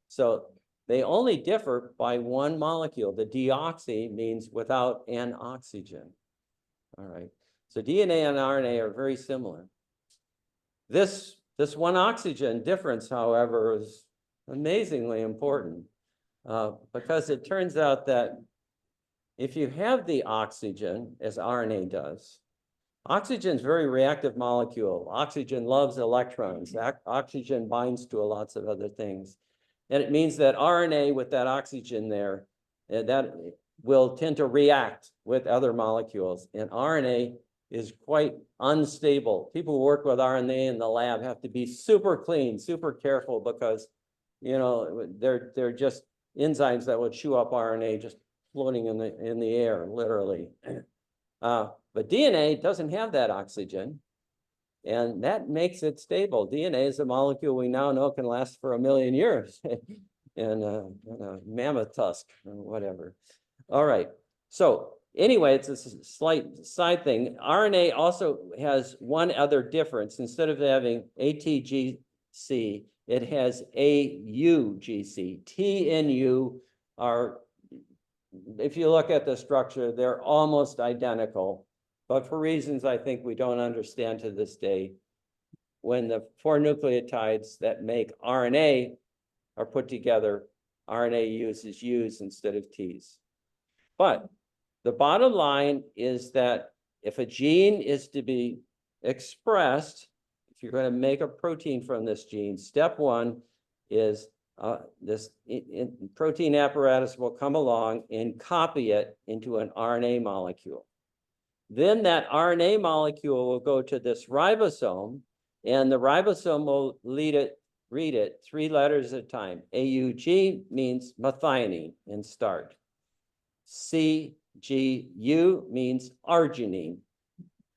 So They only differ by one molecule. The deoxy means without an oxygen. All right. So DNA and RNA are very similar. This one oxygen difference, however, is amazingly important because it turns out that if you have the oxygen, as RNA does, oxygen is a very reactive molecule. Oxygen loves electrons. Oxygen binds to lots of other things. And it means that RNA with that oxygen there, that will tend to react with other molecules. And RNA is quite unstable. People who work with RNA in the lab have to be super clean, super careful because, you know, they're just enzymes that would chew up RNA just floating in the air, literally. But DNA doesn't have that oxygen, and that makes it stable. DNA is a molecule we now know can last for 1 million years in a mammoth tusk or whatever. All right. So anyway, it's a slight side thing. RNA also has one other difference. Instead of having ATGC, it has AUGC. T and U are, if you look at the structure, they're almost identical. But for reasons I think we don't understand to this day, when the 4 nucleotides that make RNA are put together, RNA uses U's instead of T's. But the bottom line is that if a gene is to be expressed, if you're going to make a protein from this gene, step 1 is this protein apparatus will come along and copy it into an RNA molecule. Then that RNA molecule will go to this ribosome, and the ribosome will read it 3 letters at a time. AUG means methionine in start. CGU means arginine.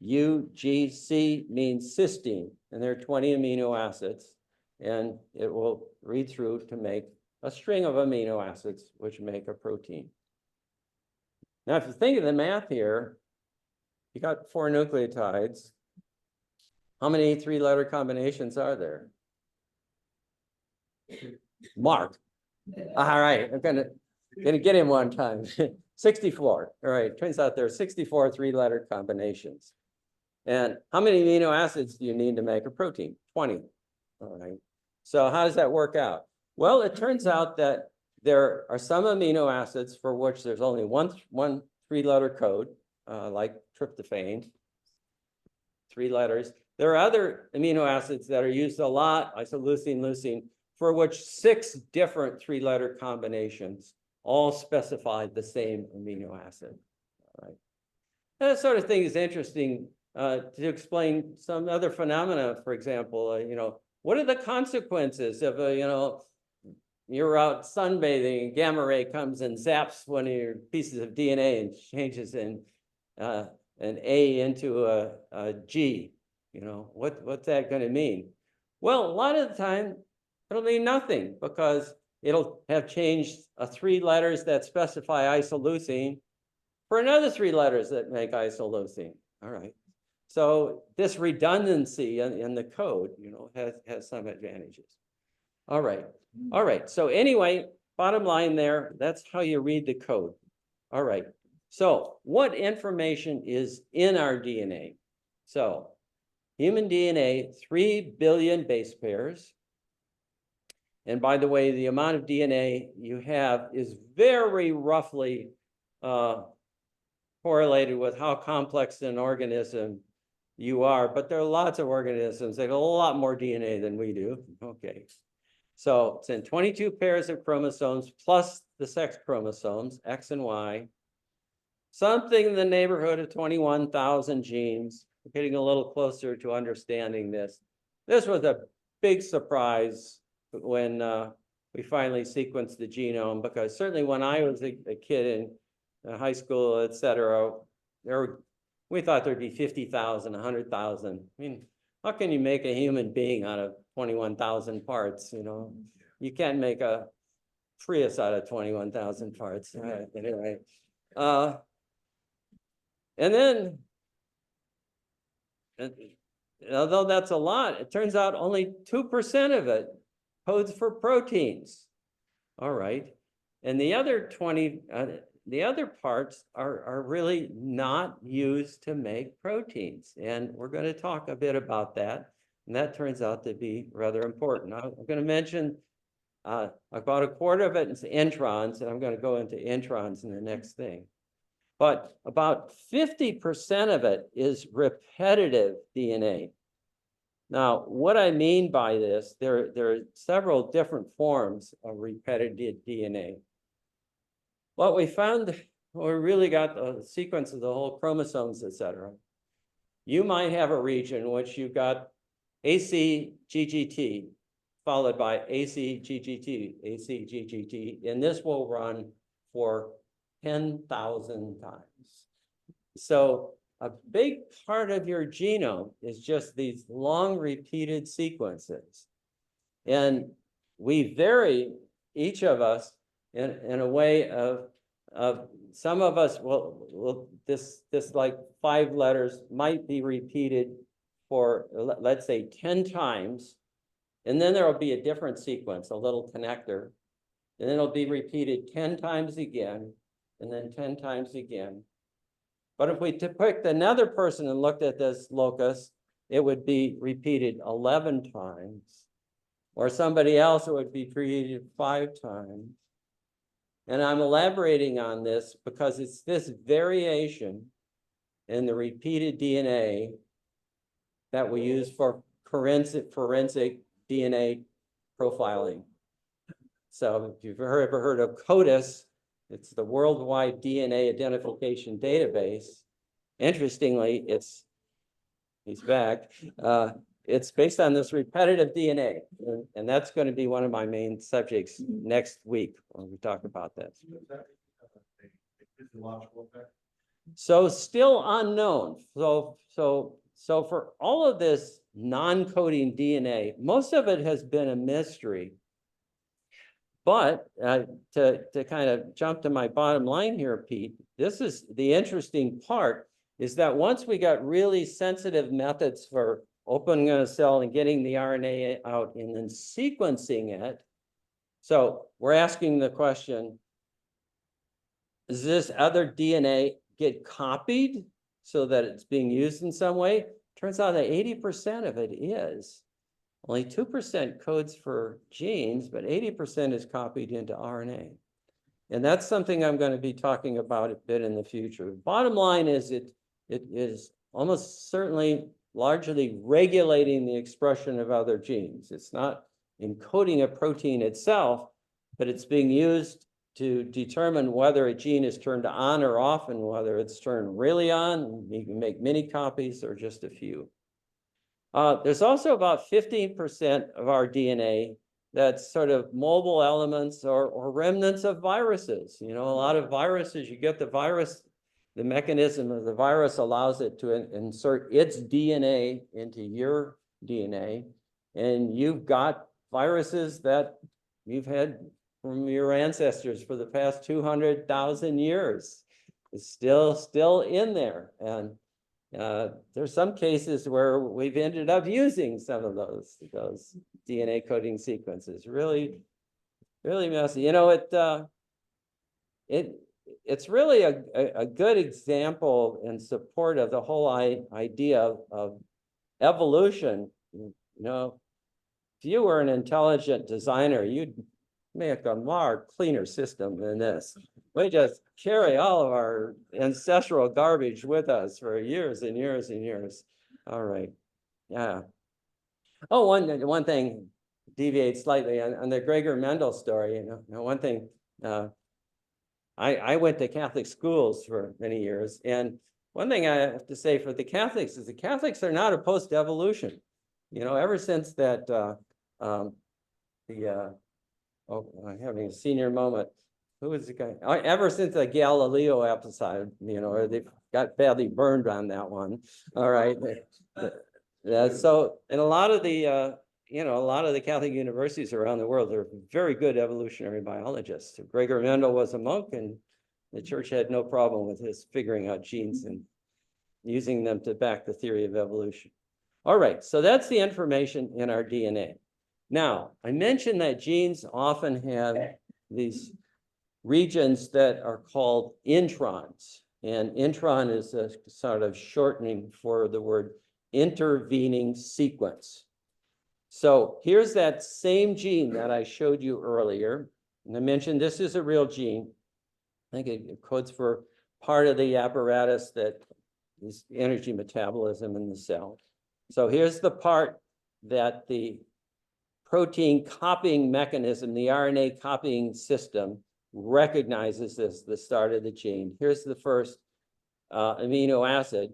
UGC means cysteine, and there are 20 amino acids, and it will read through to make a string of amino acids, which make a protein. Now, if you think of the math here, you got 4 nucleotides. How many 3-letter combinations are there? Mark. All right, I'm gonna get him one time. 64. All right, turns out there are 64 3-letter combinations. And how many amino acids do you need to make a protein? 20. All right. So how does that work out? Well, it turns out that there are some amino acids for which there's only one 3-letter code, like tryptophan, 3 letters. There are other amino acids that are used a lot, isoleucine, leucine, for which 6 different 3-letter combinations all specify the same amino acid. All right. And that sort of thing is interesting to explain some other phenomena. For example, you know, what are the consequences of you know, you're out sunbathing and gamma ray comes and zaps one of your pieces of DNA and changes an A into a G? You know, what's that going to mean? Well, a lot of the time, it'll mean nothing because it'll have changed 3 letters that specify isoleucine for another 3 letters that make isoleucine. All right. So this redundancy in the code, you know, has some advantages. All right. All right. So anyway, bottom line there, that's how you read the code. All right. So what information is in our DNA? So human DNA, 3 billion base pairs. And by the way, the amount of DNA you have is very roughly correlated with how complex an organism you are. But there are lots of organisms that have a lot more DNA than we do. Okay. So it's in 22 pairs of chromosomes plus the sex chromosomes, X and Y. Something in the neighborhood of 21,000 genes. We're getting a little closer to understanding this. This was a big surprise when we finally sequenced the genome, because certainly when I was a kid in high school, et cetera, we thought there'd be 50,000, 100,000. I mean, how can you make a human being out of 21,000 parts? You know, you can't make a Prius out of 21,000 parts. Anyway, and then, although that's a lot, it turns out only 2% of it codes for proteins. All right. And the other 20, the other parts are really not used to make proteins. And we're going to talk a bit about that. And that turns out to be rather important. I'm going to mention about a quarter of it is introns, and I'm going to go into introns in the next thing. But about 50% of it is repetitive DNA. Now, what I mean by this, there are several different forms of repetitive DNA. What we found, we really got the sequence of the whole chromosomes, et cetera. You might have a region in which you've got ACGGT followed by ACGGT, ACGGT, and this will run for 10,000 times. So a big part of your genome is just these long repeated sequences. And we vary, each of us, in a way of some of us will this like 5 letters might be repeated for, let's say, 10 times. And then there will be a different sequence, a little connector. And then it'll be repeated 10 times again, and then 10 times again. But if we picked another person and looked at this locus, it would be repeated 11 times. Or somebody else, it would be repeated 5 times. And I'm elaborating on this because it's this variation in the repeated DNA that we use for forensic DNA profiling. So if you've ever heard of CODIS, it's the Worldwide DNA Identification Database. Interestingly, he's back. It's based on this repetitive DNA, and that's going to be one of my main subjects next week when we talk about this. Physiological effect? So still unknown. So for all of this non-coding DNA, most of it has been a mystery. But to kind of jump to my bottom line here, Pete, this is the interesting part, is that once we got really sensitive methods for opening a cell and getting the RNA out and then sequencing it. So we're asking the question, does this other DNA get copied so that it's being used in some way? Turns out that 80% of it is. Only 2% codes for genes, but 80% is copied into RNA. And that's something I'm going to be talking about a bit in the future. Bottom line is it is almost certainly largely regulating the expression of other genes. It's not encoding a protein itself, but it's being used to determine whether a gene is turned on or off, and whether it's turned really on. You can make many copies or just a few. There's also about 15% of our DNA that's sort of mobile elements or remnants of viruses. You know, a lot of viruses, you get the virus, the mechanism of the virus allows it to insert its DNA into your DNA. And you've got viruses that you've had from your ancestors for the past 200,000 years. It's still in there. And there's some cases where we've ended up using some of those DNA coding sequences. Really messy. You know, it's really a good example in support of the whole idea of evolution. You know, if you were an intelligent designer, you'd make a far cleaner system than this. We just carry all of our ancestral garbage with us for years and years and years. All right. Yeah. Oh, one thing deviates slightly on the Gregor Mendel story. You know, one thing, I went to Catholic schools for many years, and one thing I have to say for the Catholics is the Catholics are not opposed to evolution. You know, ever since that, I'm having a senior moment. Who was the guy? Ever since the Galileo episode, you know, or they got badly burned on that one. All right. So, and a lot of the, you know, a lot of the Catholic universities around the world are very good evolutionary biologists. Gregor Mendel was a monk, and the church had no problem with his figuring out genes and using them to back the theory of evolution. All right, so that's the information in our DNA. Now, I mentioned that genes often have these regions that are called introns. And intron is a sort of shortening for the word intervening sequence. So here's that same gene that I showed you earlier. And I mentioned this is a real gene. I think it codes for part of the apparatus that is energy metabolism in the cell. So here's the part that the protein copying mechanism, the RNA copying system, recognizes as the start of the gene. Here's the first amino acid.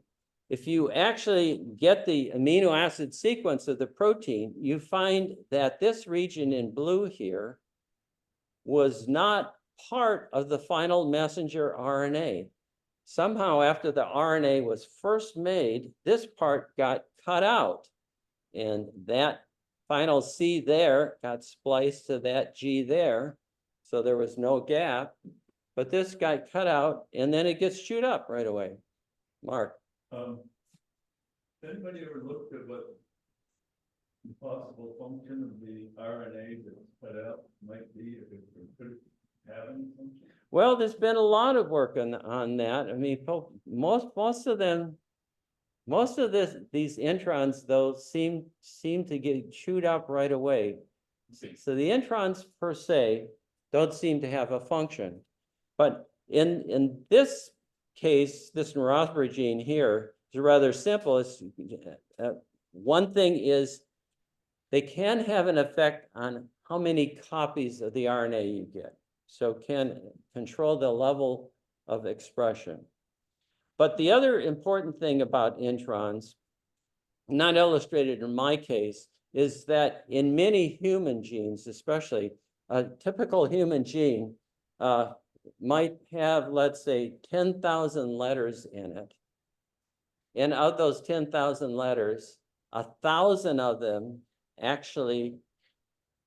If you actually get the amino acid sequence of the protein, you find that this region in blue here was not part of the final messenger RNA. Somehow after the RNA was first made, this part got cut out. And that final C there got spliced to that G there. So there was no gap. But this got cut out, and then it gets chewed up right away. Mark. Anybody ever looked at what the possible function of the RNA that's cut out might be, if it could have any function? Well, there's been a lot of work on that. I mean, most of these introns, though, seem to get chewed up right away. So the introns per se don't seem to have a function. But in this case, this neurosperm gene here is rather simple. It's, one thing is they can have an effect on how many copies of the RNA you get. So can control the level of expression. But the other important thing about introns, not illustrated in my case, is that in many human genes, especially a typical human gene might have, let's say, 10,000 letters in it. And of those 10,000 letters, 1,000 of them actually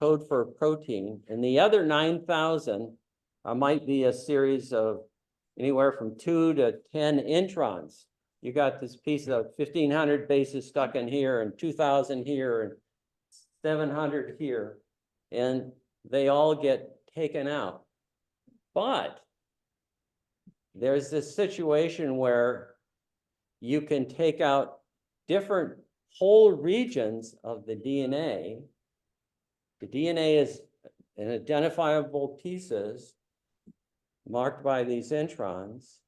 code for a protein, and the other 9,000 might be a series of anywhere from 2 to 10 introns. You got this piece of 1,500 bases stuck in here, and 2,000 here, and 700 here, and they all get taken out. But there's this situation where you can take out different whole regions of the DNA. The DNA is in identifiable pieces marked by these introns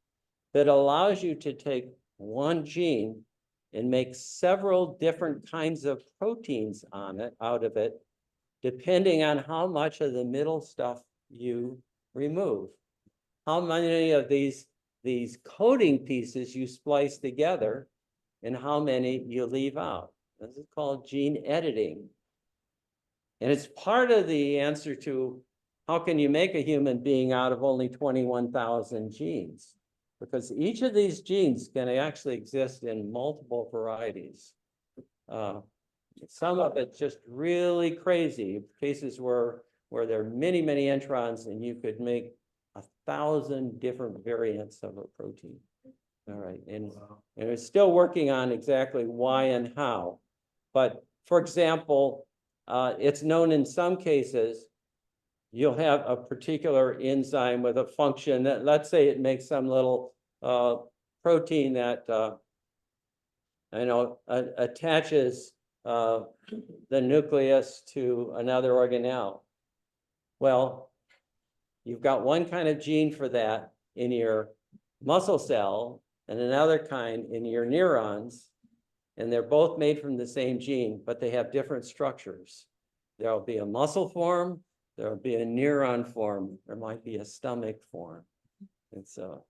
that allows you to take one gene and make several different kinds of proteins out of it, depending on how much of the middle stuff you remove. How many of these coding pieces you splice together and how many you leave out. This is called gene editing. And it's part of the answer to how can you make a human being out of only 21,000 genes? Because each of these genes can actually exist in multiple varieties. Some of it's just really crazy, cases where there are many, many introns and you could make 1,000 different variants of a protein. All right, and it's still working on exactly why and how. But for example, it's known in some cases, you'll have a particular enzyme with a function that, let's say it makes some little protein that attaches the nucleus to another organelle. Well, you've got one kind of gene for that in your muscle cell and another kind in your neurons, and they're both made from the same gene, but they have different structures. There'll be a muscle form, there'll be a neuron form, there might be a stomach form. And so.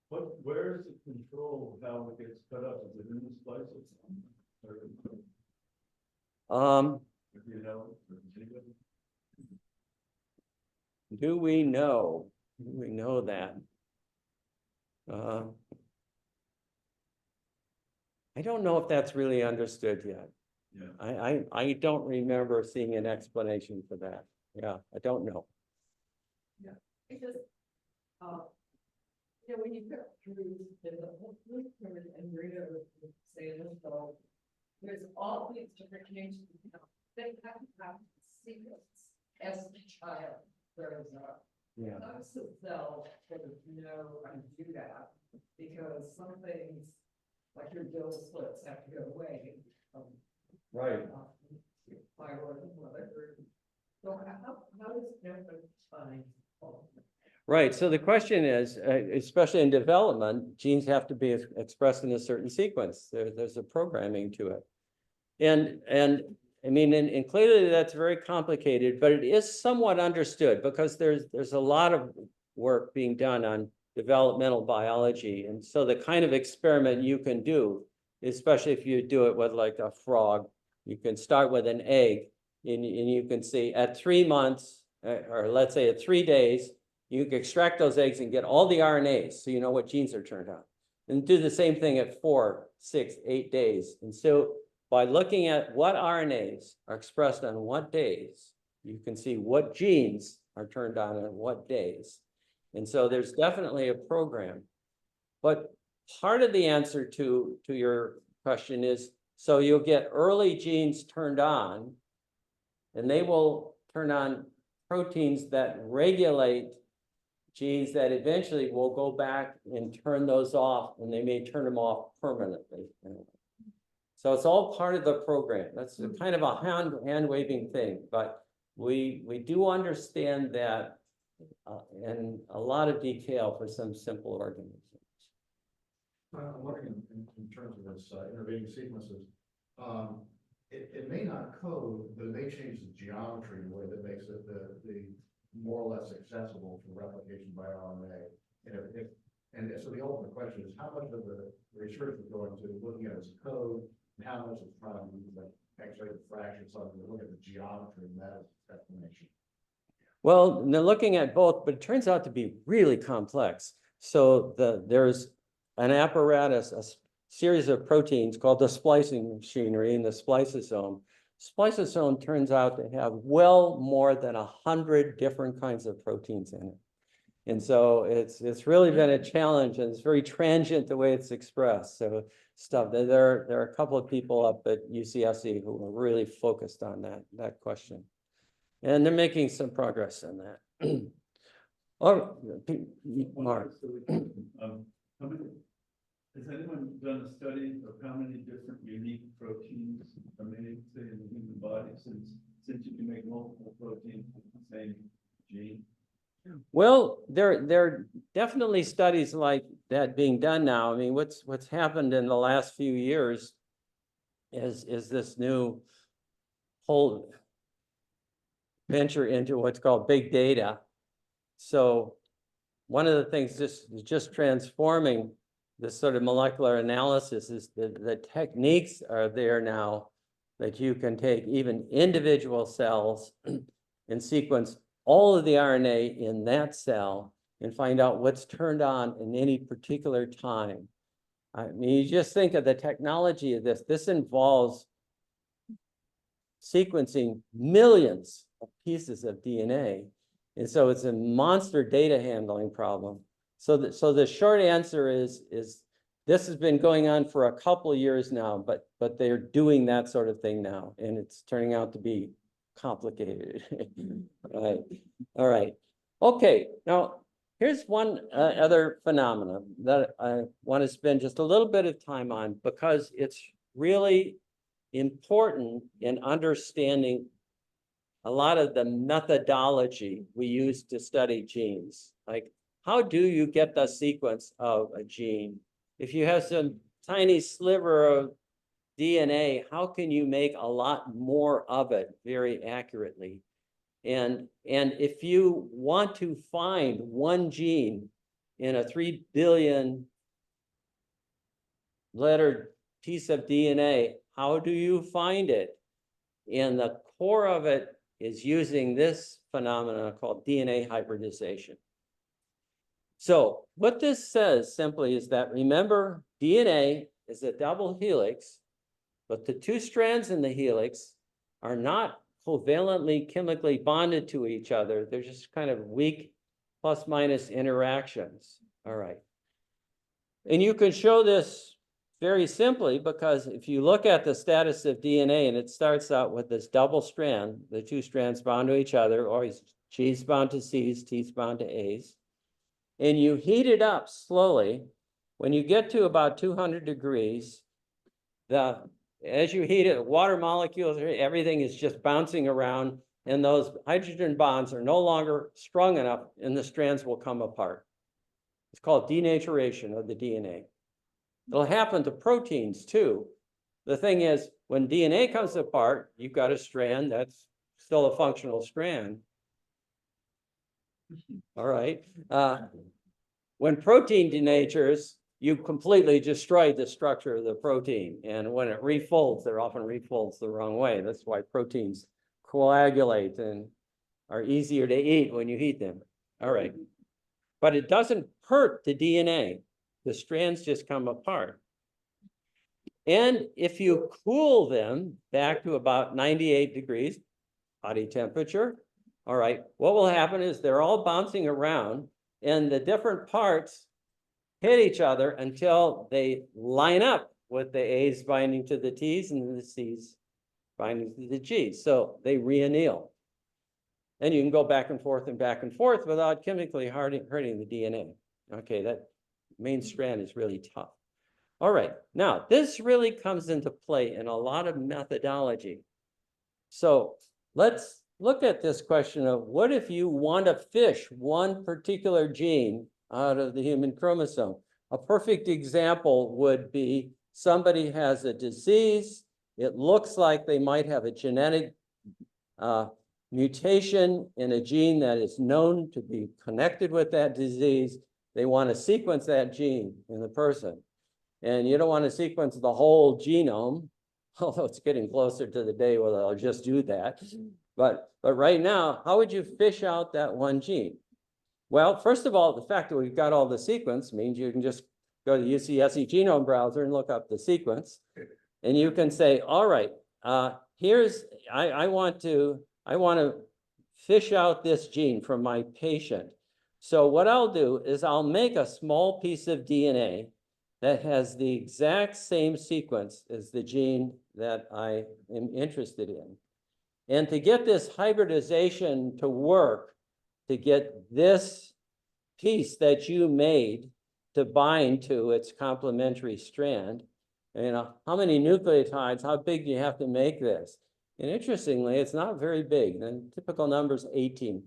Where is the control of how it gets cut up? Is it in the splice itself? You know, do we know? Do we know that? I don't know if that's really understood yet. yeah. I don't remember seeing an explanation for that. Yeah, I don't know. Because, when you go through the whole pyramid and read it with Salem, so there's all these different changes, they have to have sequence as the child grows up. Yeah. Those the cell sort of know and do that, because some things, like your gill slits, have to go away. Right. Thyroid and whatever. So how does infant find? Right. So the question is, especially in development, genes have to be expressed in a certain sequence. There's a programming to it. And I mean, and clearly that's very complicated, but it is somewhat understood because there's a lot of work being done on developmental biology. And so the kind of experiment you can do, especially if you do it with like a frog, you can start with an egg and you can see at 3 months, or let's say at 3 days, you can extract those eggs and get all the RNAs so you know what genes are turned on. And do the same thing at 4, 6, 8 days. And so by looking at what RNAs are expressed on what days, you can see what genes are turned on what days. And so there's definitely a program. But part of the answer to your question is, so you'll get early genes turned on, and they will turn on proteins that regulate genes that eventually will go back and turn those off, and they may turn them off permanently. So it's all part of the program. That's a kind of a hand waving thing, but we do understand that in a lot of detail for some simple organisms. I'm wondering in terms of this intervening sequences, it may not code, but it may change the geometry in a way that makes it the more or less accessible for replication by RNA. And so the ultimate question is, how much of the research is going to looking at it as a code, and how much is trying to use like X-ray diffraction, something to look at the geometry and that explanation? Well, they're looking at both, but it turns out to be really complex. So there's an apparatus, a series of proteins called the splicing machinery in the spliceosome. Spliceosome turns out to have well more than 100 different kinds of proteins in it. And so it's really been a challenge, and it's very transient the way it's expressed. So there are a couple of people up at UCSC who are really focused on that question. And they're making some progress on that. Oh, Mark. Has anyone done a study of how many different unique proteins are made, say, in the human body, since you can make multiple proteins with the same gene? Well, there are definitely studies like that being done now. I mean, what's happened in the last few years is this new whole venture into what's called big data. So one of the things just transforming this sort of molecular analysis is the techniques are there now that you can take even individual cells and sequence all of the RNA in that cell and find out what's turned on in any particular time. I mean, you just think of the technology of this. This involves sequencing millions of pieces of DNA. And so it's a monster data handling problem. So the short answer is this has been going on for a couple of years now, but they're doing that sort of thing now, and it's turning out to be complicated. Right. All right. Okay. Now, here's one other phenomenon that I want to spend just a little bit of time on because it's really important in understanding a lot of the methodology we use to study genes. Like, how do you get the sequence of a gene? If you have some tiny sliver of DNA, how can you make a lot more of it very accurately? And if you want to find one gene in a 3 billion letter piece of DNA, how do you find it? And the core of it is using this phenomenon called DNA hybridization. So what this says simply is that, remember, DNA is a double helix, but the 2 strands in the helix are not covalently chemically bonded to each other. They're just kind of weak plus minus interactions. All right. And you can show this very simply because if you look at the status of DNA and it starts out with this double strand, the two strands bound to each other, always G's bound to C's, T's bound to A's, and you heat it up slowly, when you get to about 200 degrees, as you heat it, water molecules, everything is just bouncing around, and those hydrogen bonds are no longer strong enough, and the strands will come apart. It's called denaturation of the DNA. It'll happen to proteins too. The thing is, when DNA comes apart, you've got a strand that's still a functional strand. All right. When protein denatures, you completely destroyed the structure of the protein. And when it refolds, it often refolds the wrong way. That's why proteins coagulate and are easier to eat when you heat them. All right. But it doesn't hurt the DNA. The strands just come apart. And if you cool them back to about 98 degrees body temperature, all right, what will happen is they're all bouncing around and the different parts hit each other until they line up with the A's binding to the T's and the C's binding to the G's. So they reanneal. And you can go back and forth without chemically hurting the DNA. Okay, that main strand is really tough. All right, now this really comes into play in a lot of methodology. So let's look at this question of what if you want to fish one particular gene out of the human chromosome? A perfect example would be somebody has a disease. It looks like they might have a genetic mutation in a gene that is known to be connected with that disease. They want to sequence that gene in the person. And you don't want to sequence the whole genome, although it's getting closer to the day where they'll just do that. But right now, how would you fish out that one gene? Well, first of all, the fact that we've got all the sequence means you can just go to the UCSC genome browser and look up the sequence. And you can say, all right, I want to fish out this gene from my patient. So what I'll do is I'll make a small piece of DNA that has the exact same sequence as the gene that I am interested in. And to get this hybridization to work, to get this piece that you made to bind to its complementary strand, how many nucleotides, how big do you have to make this? And interestingly, it's not very big. The typical number is 18.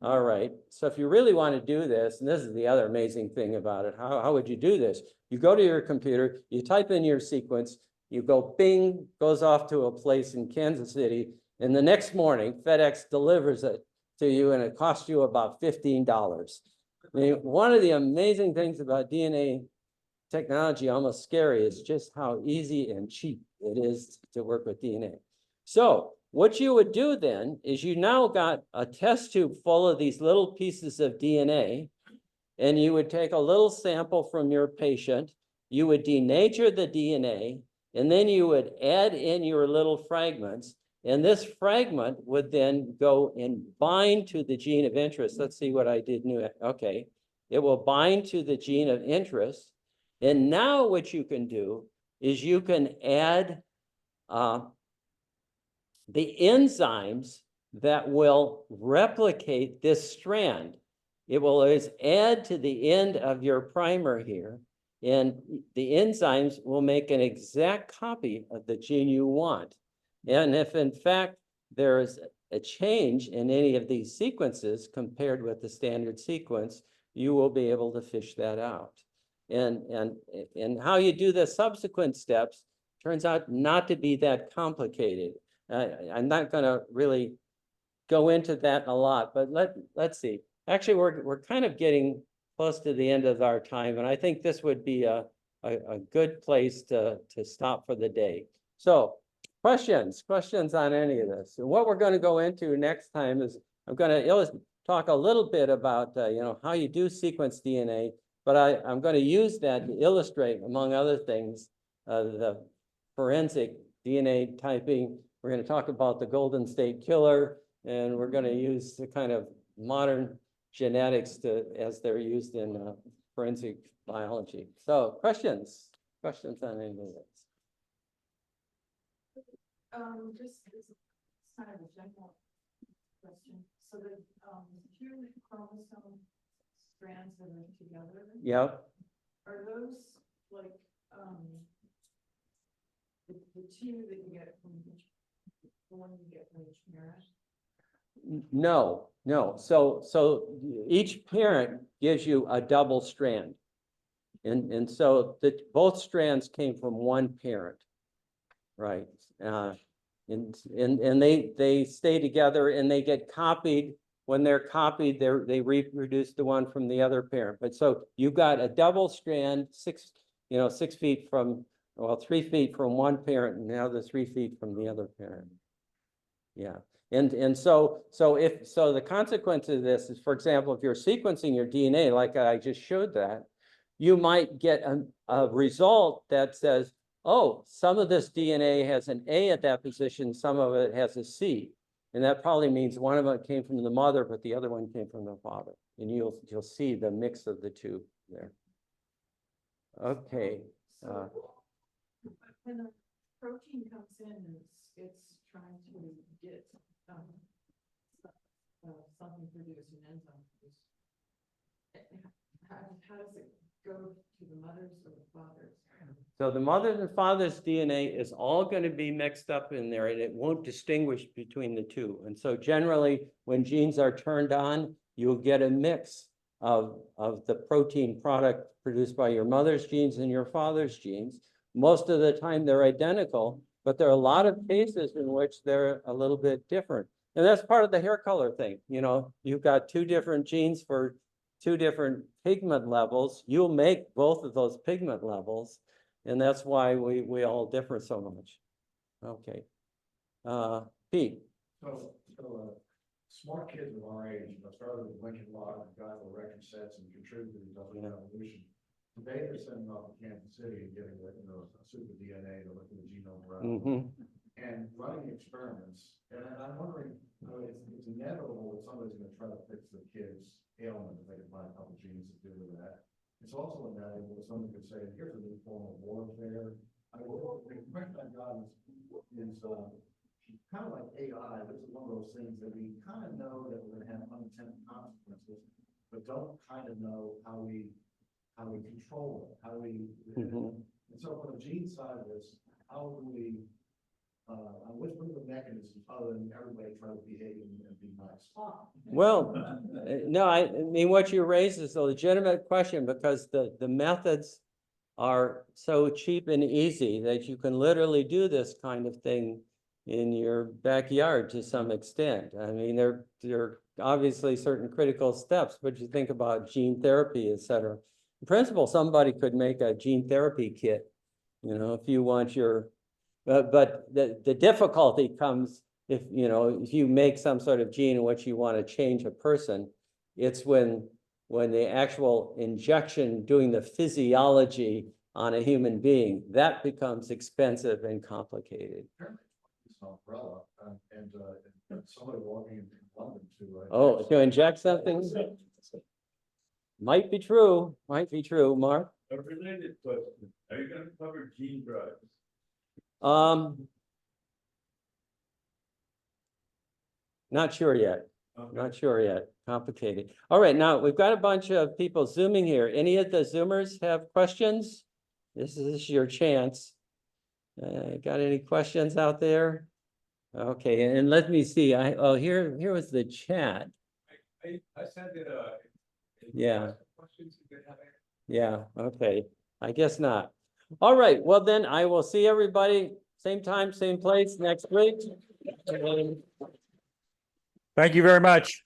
All right, so if you really want to do this, and this is the other amazing thing about it, how would you do this? You go to your computer, you type in your sequence, you go bing, goes off to a place in Kansas City, and the next morning, FedEx delivers it to you, and it costs you about $15. I mean, one of the amazing things about DNA technology, almost scary, is just how easy and cheap it is to work with DNA. So what you would do then is you now got a test tube full of these little pieces of DNA, and you would take a little sample from your patient, you would denature the DNA, and then you would add in your little fragments, and this fragment would then go and bind to the gene of interest. Let's see what I did new. Okay, it will bind to the gene of interest, and now what you can do is you can add the enzymes that will replicate this strand. It will always add to the end of your primer here, and the enzymes will make an exact copy of the gene you want. And if in fact there is a change in any of these sequences compared with the standard sequence, you will be able to fish that out. And how you do the subsequent steps turns out not to be that complicated. I'm not going to really go into that a lot, but let's see. Actually, we're kind of getting close to the end of our time, and I think this would be a good place to stop for the day. So questions on any of this? And what we're going to go into next time is I'm going to talk a little bit about how you do sequence DNA, but I'm going to use that to illustrate, among other things, the forensic DNA typing. We're going to talk about the Golden State Killer, and we're going to use the kind of modern genetics as they're used in forensic biology. So questions? questions on any of this? Just as kind of a general question, so the, two chromosome strands that are together, Yep. are those like, the two that you get from each, the one you get from each parent? No, no. So each parent gives you a double strand. And so both strands came from one parent, right? And they stay together and they get copied. When they're copied, they reproduce the one from the other parent. But so you've got a double strand, 6 feet from, well, 3 feet from one parent, and now the 3 feet from the other parent. Yeah. And so the consequence of this is, for example, if you're sequencing your DNA, like I just showed that, you might get a result that says, oh, some of this DNA has an A at that position, some of it has a C. And that probably means one of them came from the mother, but the other one came from the father. And you'll see the mix of the two there. Okay. So when a protein comes in, it's trying to get, something produced, an enzyme produced. How does it go to the mothers or the fathers? So the mother and father's DNA is all going to be mixed up in there, and it won't distinguish between the two. And so generally, when genes are turned on, you'll get a mix of the protein product produced by your mother's genes and your father's genes. Most of the time, they're identical, but there are a lot of cases in which they're a little bit different. And that's part of the hair color thing. You know, you've got 2 different genes for 2 different pigment levels. You'll make both of those pigment levels. And that's why we all differ so much. Okay. Pete. So smart kids of our age, started with Lincoln Log, got the record sets and contributed to the evolution. Today they're sending off to Kansas City and getting a super DNA to look at the genome around and running experiments. And I'm wondering, it's inevitable that somebody's going to try to fix the kid's ailment if they can find a couple genes that do with that. It's also inevitable that someone could say, here's a new form of warfare. I mean, the question I've got is kind of like AI. This is one of those things that we kind of know that we're going to have unintended consequences, but don't kind of know how we control it, how we. And so on the gene side of this, how do we? What are the mechanisms other than everybody trying to behave and be nice? Well, no, I mean, what you raise is a legitimate question, because the methods are so cheap and easy that you can literally do this kind of thing in your backyard to some extent. I mean, there are obviously certain critical steps, but you think about gene therapy, et cetera. In principle, somebody could make a gene therapy kit, if you want your. But the difficulty comes if you make some sort of gene in which you want to change a person. It's when the actual injection doing the physiology on a human being, that becomes expensive and complicated. It's an umbrella, and somebody walking in London to inject something? Might be true, Mark. A related question, are you going to cover gene drives? Not sure yet. Okay. Not sure yet. Complicated. All right, now we've got a bunch of people zooming here. Any of the Zoomers have questions? This is your chance. Got any questions out there? Okay, and let me see. Here was the chat. I sent it Yeah. questions if they have any. Yeah, okay. I guess not. All right, well then I will see everybody same time, same place next week. Thank you very much.